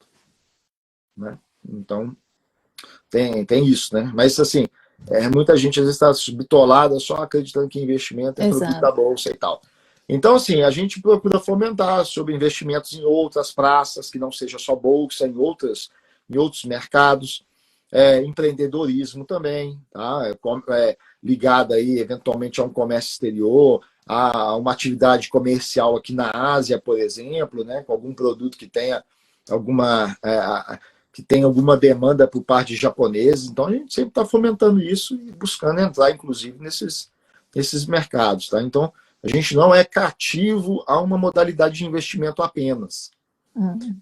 Né? Então, tem isso, né? Mas, assim, muita gente às vezes está bitolada só acreditando que investimento é produto da Exato. bolsa e tal. Então, assim, a gente procura fomentar sobre investimentos em outras praças, que não seja só bolsa, em outros mercados. Empreendedorismo também, tá? Ligado aí, eventualmente, a um comércio exterior, a uma atividade comercial aqui na Ásia, por exemplo, né? Com algum produto que tenha alguma, demanda por parte de japoneses. Então, a gente sempre está fomentando isso e buscando entrar, inclusive, nesses mercados, tá? Então, a gente não é cativo a uma modalidade de investimento apenas.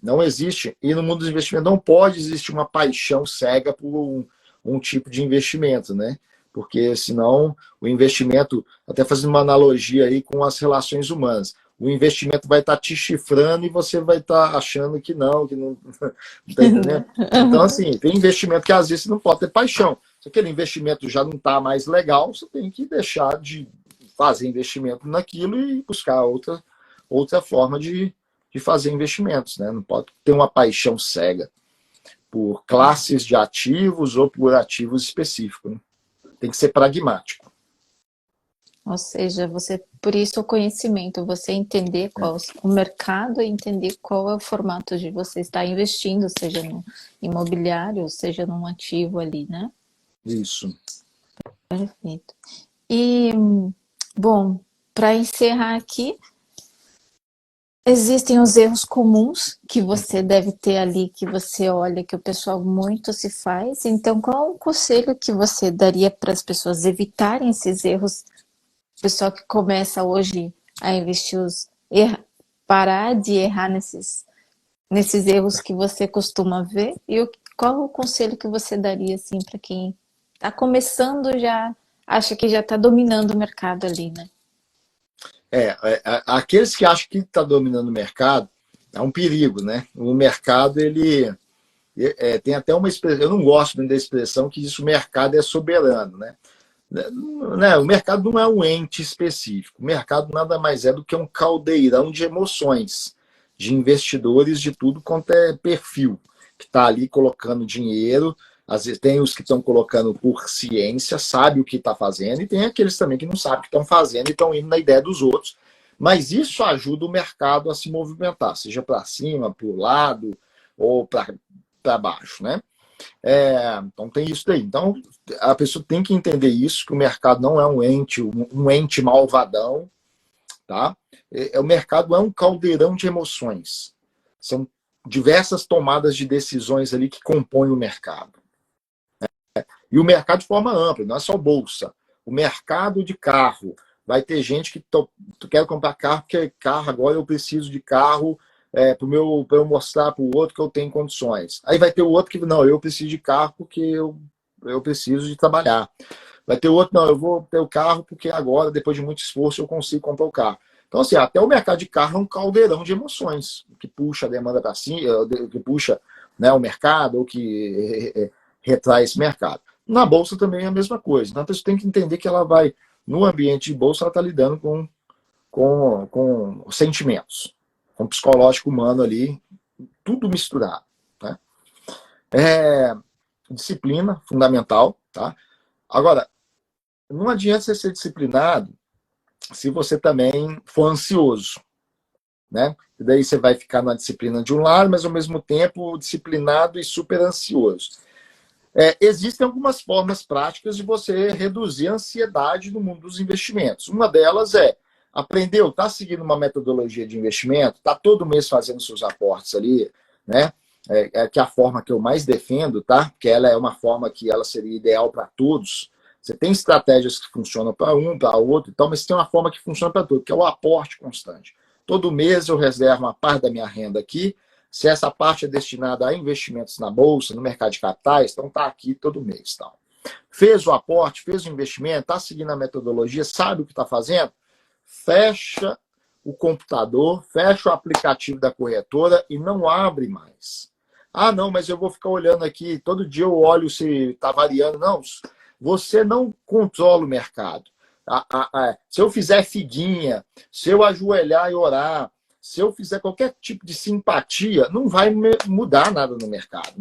Não existe, e no mundo dos investimentos não pode existir uma paixão cega por um tipo de investimento, né? Porque senão o investimento, até fazendo uma analogia aí com as relações humanas, o investimento vai estar te chifrando e você vai estar achando que não tá entendendo? Então, assim, tem investimento que às vezes você não pode ter paixão. Se aquele investimento já não está mais legal, você tem que deixar de fazer investimento naquilo e buscar outra forma de fazer investimentos, né? Não pode ter uma paixão cega por classes de ativos ou por ativos específicos. Né? Tem que ser pragmático. Ou seja, por isso o conhecimento, você entender qual o mercado e entender qual é o formato de você estar investindo, seja no imobiliário, seja num ativo ali, né? Isso. Perfeito. E, bom, para encerrar aqui, existem os erros comuns que você deve ter ali, que você olha que o pessoal muito se faz. Então, qual o conselho que você daria para as pessoas evitarem esses erros? O pessoal que começa hoje a investir, parar de errar nesses erros que você costuma ver? E qual o conselho que você daria assim para quem está começando, já acha que já está dominando o mercado ali, né? Aqueles que acham que está dominando o mercado é um perigo, né? O mercado, ele tem até uma expressão, eu não gosto da expressão que diz que o mercado é soberano, né? O mercado não é um ente específico. O mercado nada mais é do que um caldeirão de emoções, de investidores de tudo quanto é perfil, que está ali colocando dinheiro. Às vezes tem os que estão colocando por ciência, sabe o que está fazendo, e tem aqueles também que não sabem o que estão fazendo e estão indo na ideia dos outros. Mas isso ajuda o mercado a se movimentar, seja para cima, para o lado ou para baixo, né? Então tem isso daí. Então a pessoa tem que entender isso, que o mercado não é um ente malvadão, tá? O mercado é um caldeirão de emoções. São diversas tomadas de decisões ali que compõem o mercado. E o mercado de forma ampla, não é só bolsa. O mercado de carro. Vai ter gente que quer comprar carro, porque carro agora eu preciso de carro para eu mostrar para o outro que eu tenho condições. Aí vai ter o outro que, não, eu preciso de carro porque eu preciso de trabalhar. Vai ter o outro, não, eu vou ter o carro porque agora, depois de muito esforço, eu consigo comprar o carro. Então, assim, até o mercado de carro é um caldeirão de emoções, que puxa a demanda para cima, que puxa, né, o mercado, ou que retrai esse mercado. Na bolsa também é a mesma coisa. Então, a pessoa tem que entender que ela vai, no ambiente de bolsa, ela está lidando com sentimentos, com o psicológico humano ali, tudo misturado. Né? Disciplina, fundamental. Tá? Agora, não adianta você ser disciplinado se você também for ansioso. Né? E daí você vai ficar na disciplina de um lado, mas ao mesmo tempo disciplinado e super ansioso. Existem algumas formas práticas de você reduzir a ansiedade no mundo dos investimentos. Uma delas é aprendeu, está seguindo uma metodologia de investimento, está todo mês fazendo seus aportes ali, né? Que é a forma que eu mais defendo, tá? Porque ela é uma forma que ela seria ideal para todos. Você tem estratégias que funcionam para um, para outro, então, mas tem uma forma que funciona para todos, que é o aporte constante. Todo mês eu reservo uma parte da minha renda aqui. Se essa parte é destinada a investimentos na bolsa, no mercado de capitais, então está aqui todo mês. Então. Fez o aporte, fez o investimento, está seguindo a metodologia, sabe o que está fazendo? Fecha o computador, fecha o aplicativo da corretora e não abre mais. Ah, não, mas eu vou ficar olhando aqui, todo dia eu olho se está variando. Não, você não controla o mercado. Se eu fizer figuinha, se eu ajoelhar e orar, se eu fizer qualquer tipo de simpatia, não vai mudar nada no mercado.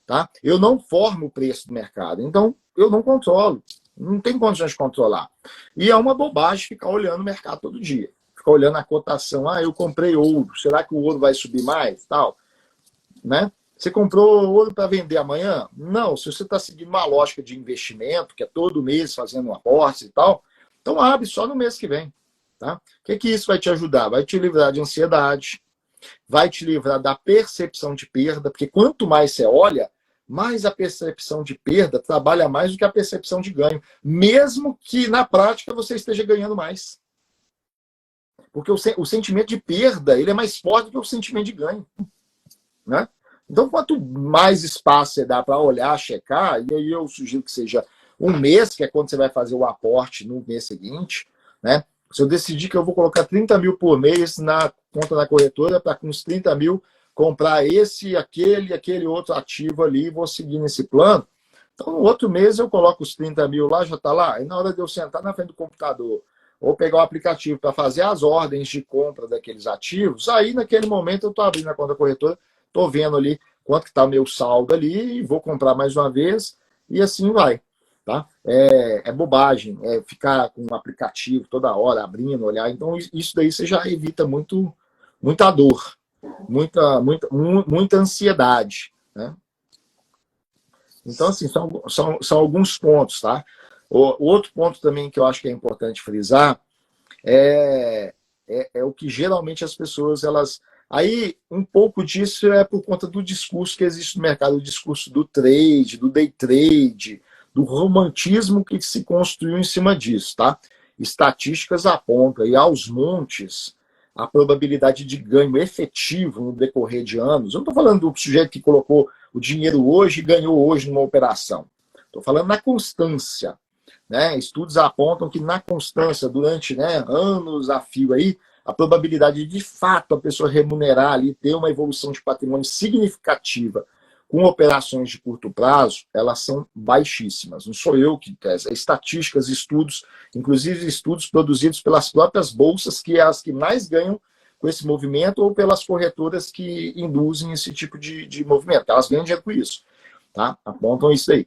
Tá? Eu não formo o preço do mercado, então eu não controlo. Não tem condições de controlar. E é uma bobagem ficar olhando o mercado todo dia. Ficar olhando a cotação. Ah, eu comprei ouro. Será que o ouro vai subir mais? Tal, né? Você comprou ouro para vender amanhã? Não. Se você está seguindo uma lógica de investimento, que é todo mês fazendo um aporte e tal, então abre só no mês que vem. Tá? O que isso vai te ajudar? Vai te livrar de ansiedade, vai te livrar da percepção de perda, porque quanto mais você olha, mais a percepção de perda trabalha mais do que a percepção de ganho, mesmo que na prática você esteja ganhando mais. Porque o sentimento de perda ele é mais forte do que o sentimento de ganho. Né? Então, quanto mais espaço você dá para olhar, checar, e aí eu sugiro que seja um mês, que é quando você vai fazer o aporte no mês seguinte, né? Se eu decidir que eu vou colocar 30 mil por mês na conta da corretora, para com os 30 mil comprar esse, aquele outro ativo ali, vou seguir nesse plano. Então, no outro mês eu coloco os 30 mil lá, já está lá. E na hora de eu sentar na frente do computador, ou pegar o aplicativo para fazer as ordens de compra daqueles ativos, aí naquele momento eu estou abrindo a conta corretora, estou vendo ali quanto que está o meu saldo ali, e vou comprar mais uma vez, e assim vai. Tá? É bobagem, ficar com um aplicativo toda hora, abrindo, olhar. Então, isso daí você já evita muita dor, muita ansiedade. Né? Então, assim, são alguns pontos. Tá? O outro ponto também que eu acho que é importante frisar é o que geralmente as pessoas, elas... Aí, um pouco disso é por conta do discurso que existe no mercado, o discurso do trade, do day trade, do romantismo que se construiu em cima disso, tá? Estatísticas apontam aí aos montes a probabilidade de ganho efetivo no decorrer de anos. Eu não estou falando do sujeito que colocou o dinheiro hoje e ganhou hoje numa operação. Estou falando na constância. Né? Estudos apontam que na constância, durante anos a fio aí, a probabilidade de fato a pessoa remunerar ali, ter uma evolução de patrimônio significativa com operações de curto prazo, elas são baixíssimas. Não sou eu que tese, estatísticas, estudos, inclusive estudos produzidos pelas próprias bolsas, que é as que mais ganham com esse movimento, ou pelas corretoras que induzem esse tipo de movimento. Elas ganham dinheiro com isso. Tá? Apontam isso aí.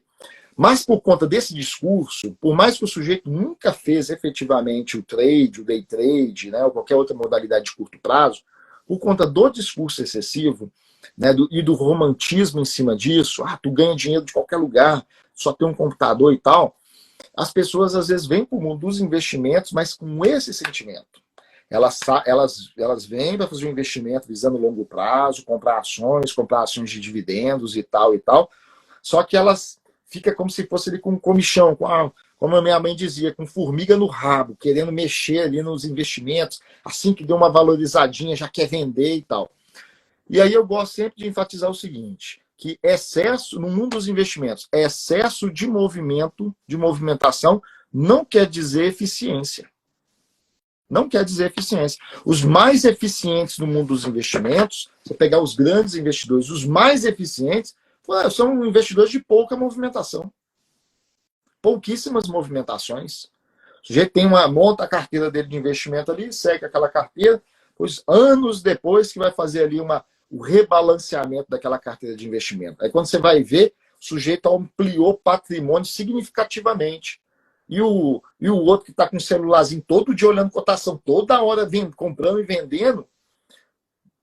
Mas por conta desse discurso, por mais que o sujeito nunca fez efetivamente o trade, o day trade, né, ou qualquer outra modalidade de curto prazo, por conta do discurso excessivo, né, e do romantismo em cima disso, tu ganha dinheiro de qualquer lugar, só tem um computador e tal, as pessoas às vezes vêm para o mundo dos investimentos, mas com esse sentimento. Elas vêm para fazer um investimento visando longo prazo, comprar ações de dividendos e tal, só que elas fica como se fosse ali com um comichão, como a minha mãe dizia, com formiga no rabo, querendo mexer ali nos investimentos, assim que deu uma valorizadinha, já quer vender e tal. E aí eu gosto sempre de enfatizar o seguinte, que excesso, no mundo dos investimentos, excesso de movimentação, não quer dizer eficiência. Não quer dizer eficiência. Os mais eficientes no mundo dos investimentos, você pegar os grandes investidores, os mais eficientes, são investidores de pouca movimentação. Pouquíssimas movimentações. O sujeito monta a carteira dele de investimento ali, segue aquela carteira, pois anos depois que vai fazer ali o rebalanceamento daquela carteira de investimento. Aí quando você vai ver, o sujeito ampliou patrimônio significativamente. E o outro que está com o celularzinho todo dia olhando cotação, toda hora comprando e vendendo,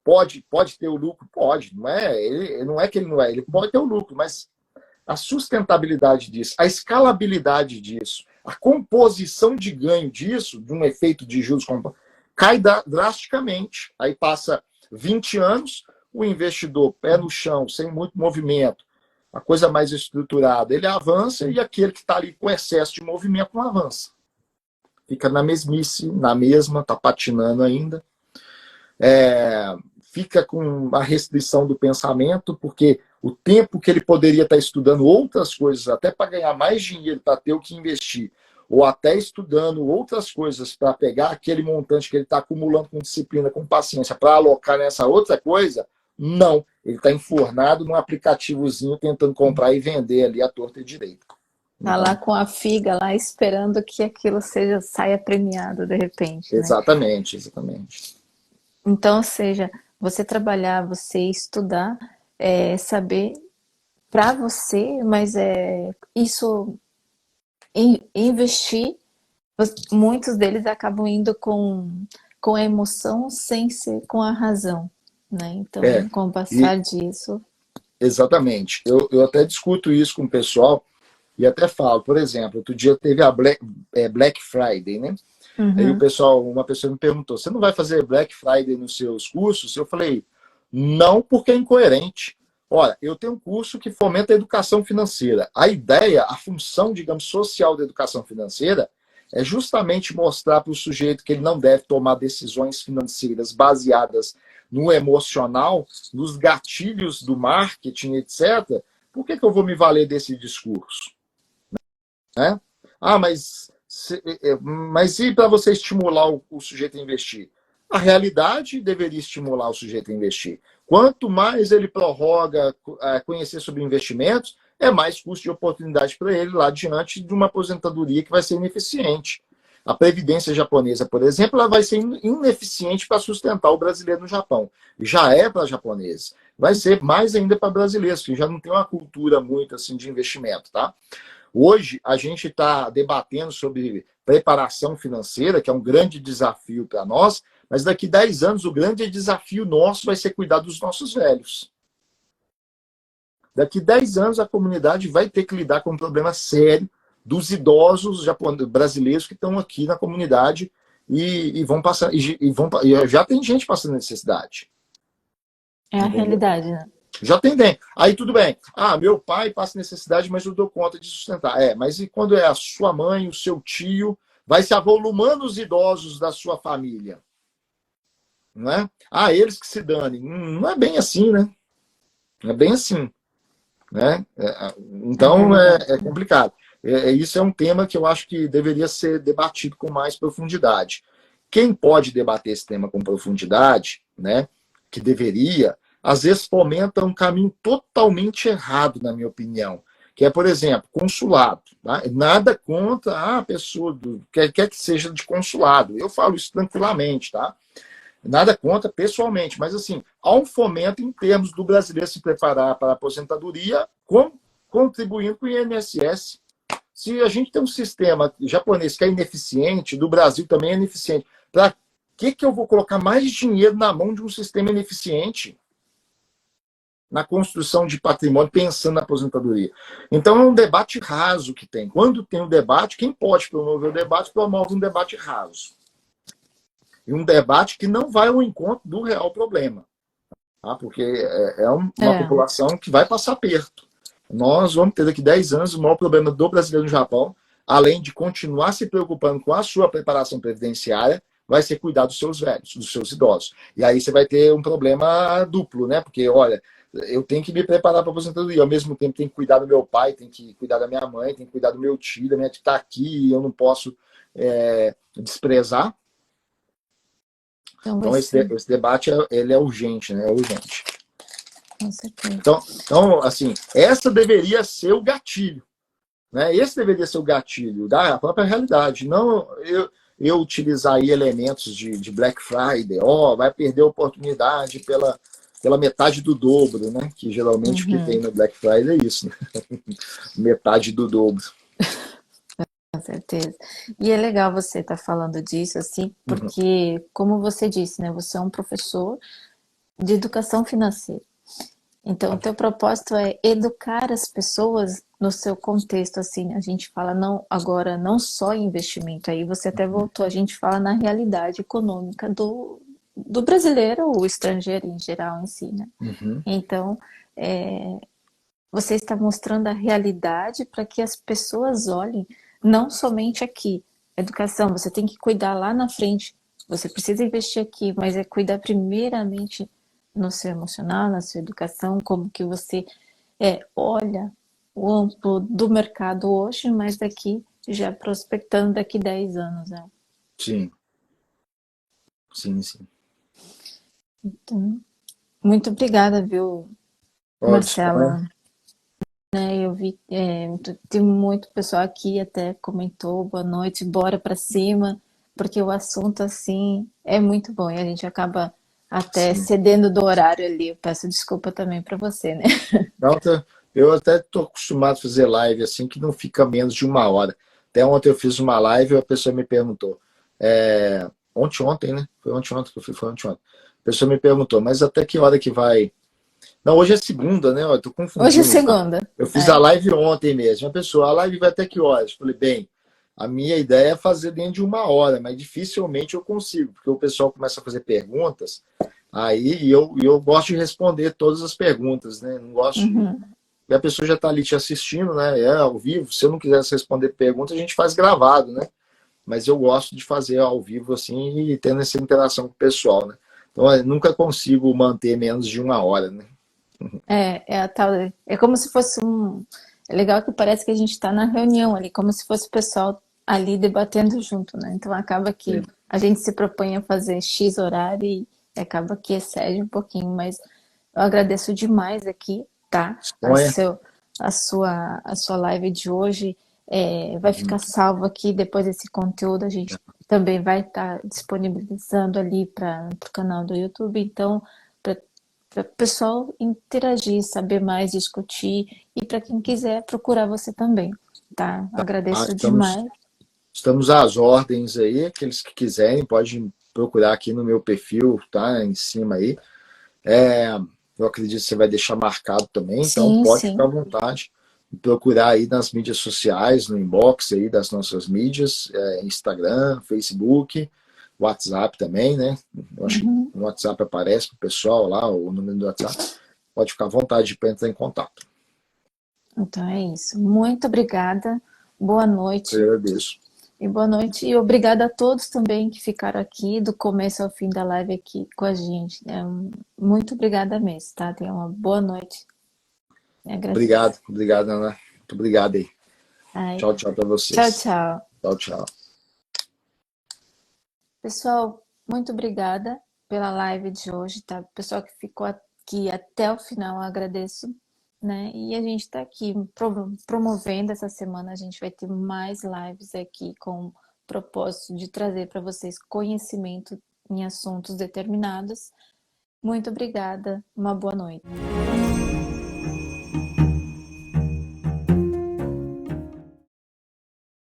pode ter o lucro? Pode. Não é que ele não é. Ele pode ter o lucro, mas a sustentabilidade disso, a escalabilidade disso, a composição de ganho disso, de um efeito de juros, cai drasticamente. Aí passa 20 anos, o investidor, pé no chão, sem muito movimento, a coisa mais estruturada, ele avança, e aquele que está ali com excesso de movimento não avança. Fica na mesmice, na mesma, está patinando ainda. Fica com a restrição do pensamento, porque o tempo que ele poderia estar estudando outras coisas, até para ganhar mais dinheiro, para ter o que investir, ou até estudando outras coisas para pegar aquele montante que ele está acumulando com disciplina, com paciência, para alocar nessa outra coisa, não. ele está enfurnado num aplicativozinho tentando comprar e vender ali à torta e direita. Tá lá Então, com a figa lá esperando que aquilo saia premiado de repente, né? exatamente, exatamente. Então, ou seja, você trabalhar, você estudar, saber para você, mas isso investir, muitos deles acabam indo com a emoção sem ser com a razão, né? É, Então, com o e passar disso, exatamente. Eu até discuto isso com o pessoal e até falo, por exemplo, outro dia teve a Black Friday, né? Aí o uhum, pessoal, uma pessoa me perguntou: você não vai fazer Black Friday nos seus cursos? Eu falei: não, porque é incoerente. Olha, eu tenho um curso que fomenta a educação financeira. A ideia, a função, digamos, social da educação financeira é justamente mostrar para o sujeito que ele não deve tomar decisões financeiras baseadas no emocional, nos gatilhos do marketing, etc. Por que eu vou me valer desse discurso? Né? Ah, mas e para você estimular o sujeito a investir? A realidade deveria estimular o sujeito a investir. Quanto mais ele prorroga conhecer sobre investimentos, é mais custo de oportunidade para ele lá diante de uma aposentadoria que vai ser ineficiente. A previdência japonesa, por exemplo, ela vai ser ineficiente para sustentar o brasileiro no Japão. Já é para japoneses. Vai ser mais ainda para brasileiros, que já não tem uma cultura muito assim de investimento, tá? Hoje, a gente está debatendo sobre preparação financeira, que é um grande desafio para nós, mas daqui 10 anos o grande desafio nosso vai ser cuidar dos nossos velhos. Daqui 10 anos a comunidade vai ter que lidar com um problema sério dos idosos brasileiros que estão aqui na comunidade e vão passar e já tem gente passando necessidade, é a entendeu? realidade, né? Já tem bem. Aí tudo bem. Ah, meu pai passa necessidade, mas eu dou conta de sustentar. Mas e quando é a sua mãe, o seu tio, vai se avolumando os idosos da sua família? Não é? Ah, eles que se danem. Não é bem assim, né? Não é bem assim, né? É a Então realidade, é né? complicado. Isso é um tema que eu acho que deveria ser debatido com mais profundidade. Quem pode debater esse tema com profundidade, né? Que deveria, às vezes fomenta um caminho totalmente errado, na minha opinião. Que é, por exemplo, consulado. Tá? Nada contra a pessoa quer que seja de consulado. Eu falo isso tranquilamente, tá? Nada contra pessoalmente, mas assim, há um fomento em termos do brasileiro se preparar para a aposentadoria, contribuindo com o INSS. Se a gente tem um sistema japonês que é ineficiente, do Brasil também é ineficiente, para que eu vou colocar mais dinheiro na mão de um sistema ineficiente na construção de patrimônio, pensando na aposentadoria? Então é um debate raso que tem. Quando tem um debate, quem pode promover o debate, promove um debate raso. E um debate que não vai ao encontro do real problema. Tá? Porque é uma É, população que vai passar perto. Nós vamos ter daqui 10 anos o maior problema do brasileiro no Japão, além de continuar se preocupando com a sua preparação previdenciária, vai ser cuidar dos seus velhos, dos seus idosos. E aí você vai ter um problema duplo, né? Porque, olha, eu tenho que me preparar para a aposentadoria, ao mesmo tempo tenho que cuidar do meu pai, tenho que cuidar da minha mãe, tenho que cuidar do meu tio, da minha tia que está aqui, e eu não posso desprezar. então vai Então, ser, esse debate ele é urgente, né? É urgente. com certeza. Então, assim, essa deveria ser o gatilho. Né? Esse deveria ser o gatilho da própria realidade. Não eu utilizar aí elementos de Black Friday, vai perder a oportunidade pela metade do dobro, né? Que geralmente o que tem Uhum, no Black Friday é isso, né? Metade do dobro. com certeza. E é legal você estar falando disso, assim, Uhum. porque, como você disse, né, você é um professor de educação financeira. Então, o teu propósito é educar as pessoas no seu contexto, assim, a gente fala não agora não só em investimento, aí você até voltou, a gente fala na realidade econômica do brasileiro ou estrangeiro em geral em si, né? Uhum. Então, você está mostrando a realidade para que as pessoas olhem não somente aqui. Educação, você tem que cuidar lá na frente. Você precisa investir aqui, mas é cuidar primeiramente no seu emocional, na sua educação, como que você olha o amplo do mercado hoje, mas daqui já prospectando daqui 10 anos, né? Sim, sim, sim. Então, muito obrigada, viu, Ó, disponha. Marcela, né, eu vi, tem muito pessoal aqui até comentou, boa noite, bora pra cima, porque o assunto, assim, é muito bom e a gente acaba até Sim. cedendo do horário ali. Eu peço desculpa também para você, né? Não, eu até estou acostumado a fazer live assim que não fica menos de uma hora. Até ontem eu fiz uma live e a pessoa me perguntou. Ontem, né? Ontem que eu fiz, foi ontem. A pessoa me perguntou, mas até que hora que vai? Não, hoje é segunda, né? Eu tô Hoje é confundindo já. segunda. Eu fiz a É. live ontem mesmo. A pessoa, a live vai até que horas? Eu falei, bem, a minha ideia é fazer dentro de uma hora, mas dificilmente eu consigo, porque o pessoal começa a fazer perguntas, aí e eu gosto de responder todas as perguntas, né? Não gosto de. Uhum. E a pessoa já está ali te assistindo, né? É ao vivo. Se eu não quisesse responder perguntas, a gente faz gravado, né? Mas eu gosto de fazer ao vivo assim e tendo essa interação com o pessoal, né? Então eu nunca consigo manter menos de uma hora, né? É a tal. É como se fosse um. É legal que parece que a gente está na reunião ali, como se fosse o pessoal ali debatendo junto, né? Então acaba que Sim. a gente se propõe a fazer X horário e acaba que excede um pouquinho, mas eu agradeço demais aqui, tá? Então é. A sua live de hoje vai ficar salvo aqui. Depois desse conteúdo a gente também vai estar disponibilizando ali para o canal do YouTube. Então, para o pessoal interagir, saber mais, discutir e para quem quiser procurar você também, tá? Ah, Agradeço estamos, demais. estamos às ordens aí. Aqueles que quiserem podem procurar aqui no meu perfil, tá? Em cima aí. É, eu acredito que você vai deixar marcado também, então Sim, pode ficar à sim. vontade de procurar aí nas mídias sociais, no inbox aí das nossas mídias, Instagram, Facebook, WhatsApp também, né? Eu acho que Uhum. no WhatsApp aparece para o pessoal lá, o número do WhatsApp. Pode ficar à vontade para entrar em contato. Então é isso. Muito obrigada. Boa Eu noite. agradeço. E boa noite. E obrigada a todos também que ficaram aqui do começo ao fim da live aqui com a gente. Muito obrigada mesmo, tá? Tenha uma boa noite. Eu agradeço. Obrigado, Ana. Muito obrigado aí. Ai, Tchau, tchau para tchau, vocês. tchau. Tchau, tchau. Pessoal, muito obrigada pela live de hoje, tá? Pessoal que ficou aqui até o final, eu agradeço, né? E a gente está aqui promovendo essa semana, a gente vai ter mais lives aqui com o propósito de trazer para vocês conhecimento em assuntos determinados. Muito obrigada, uma boa noite.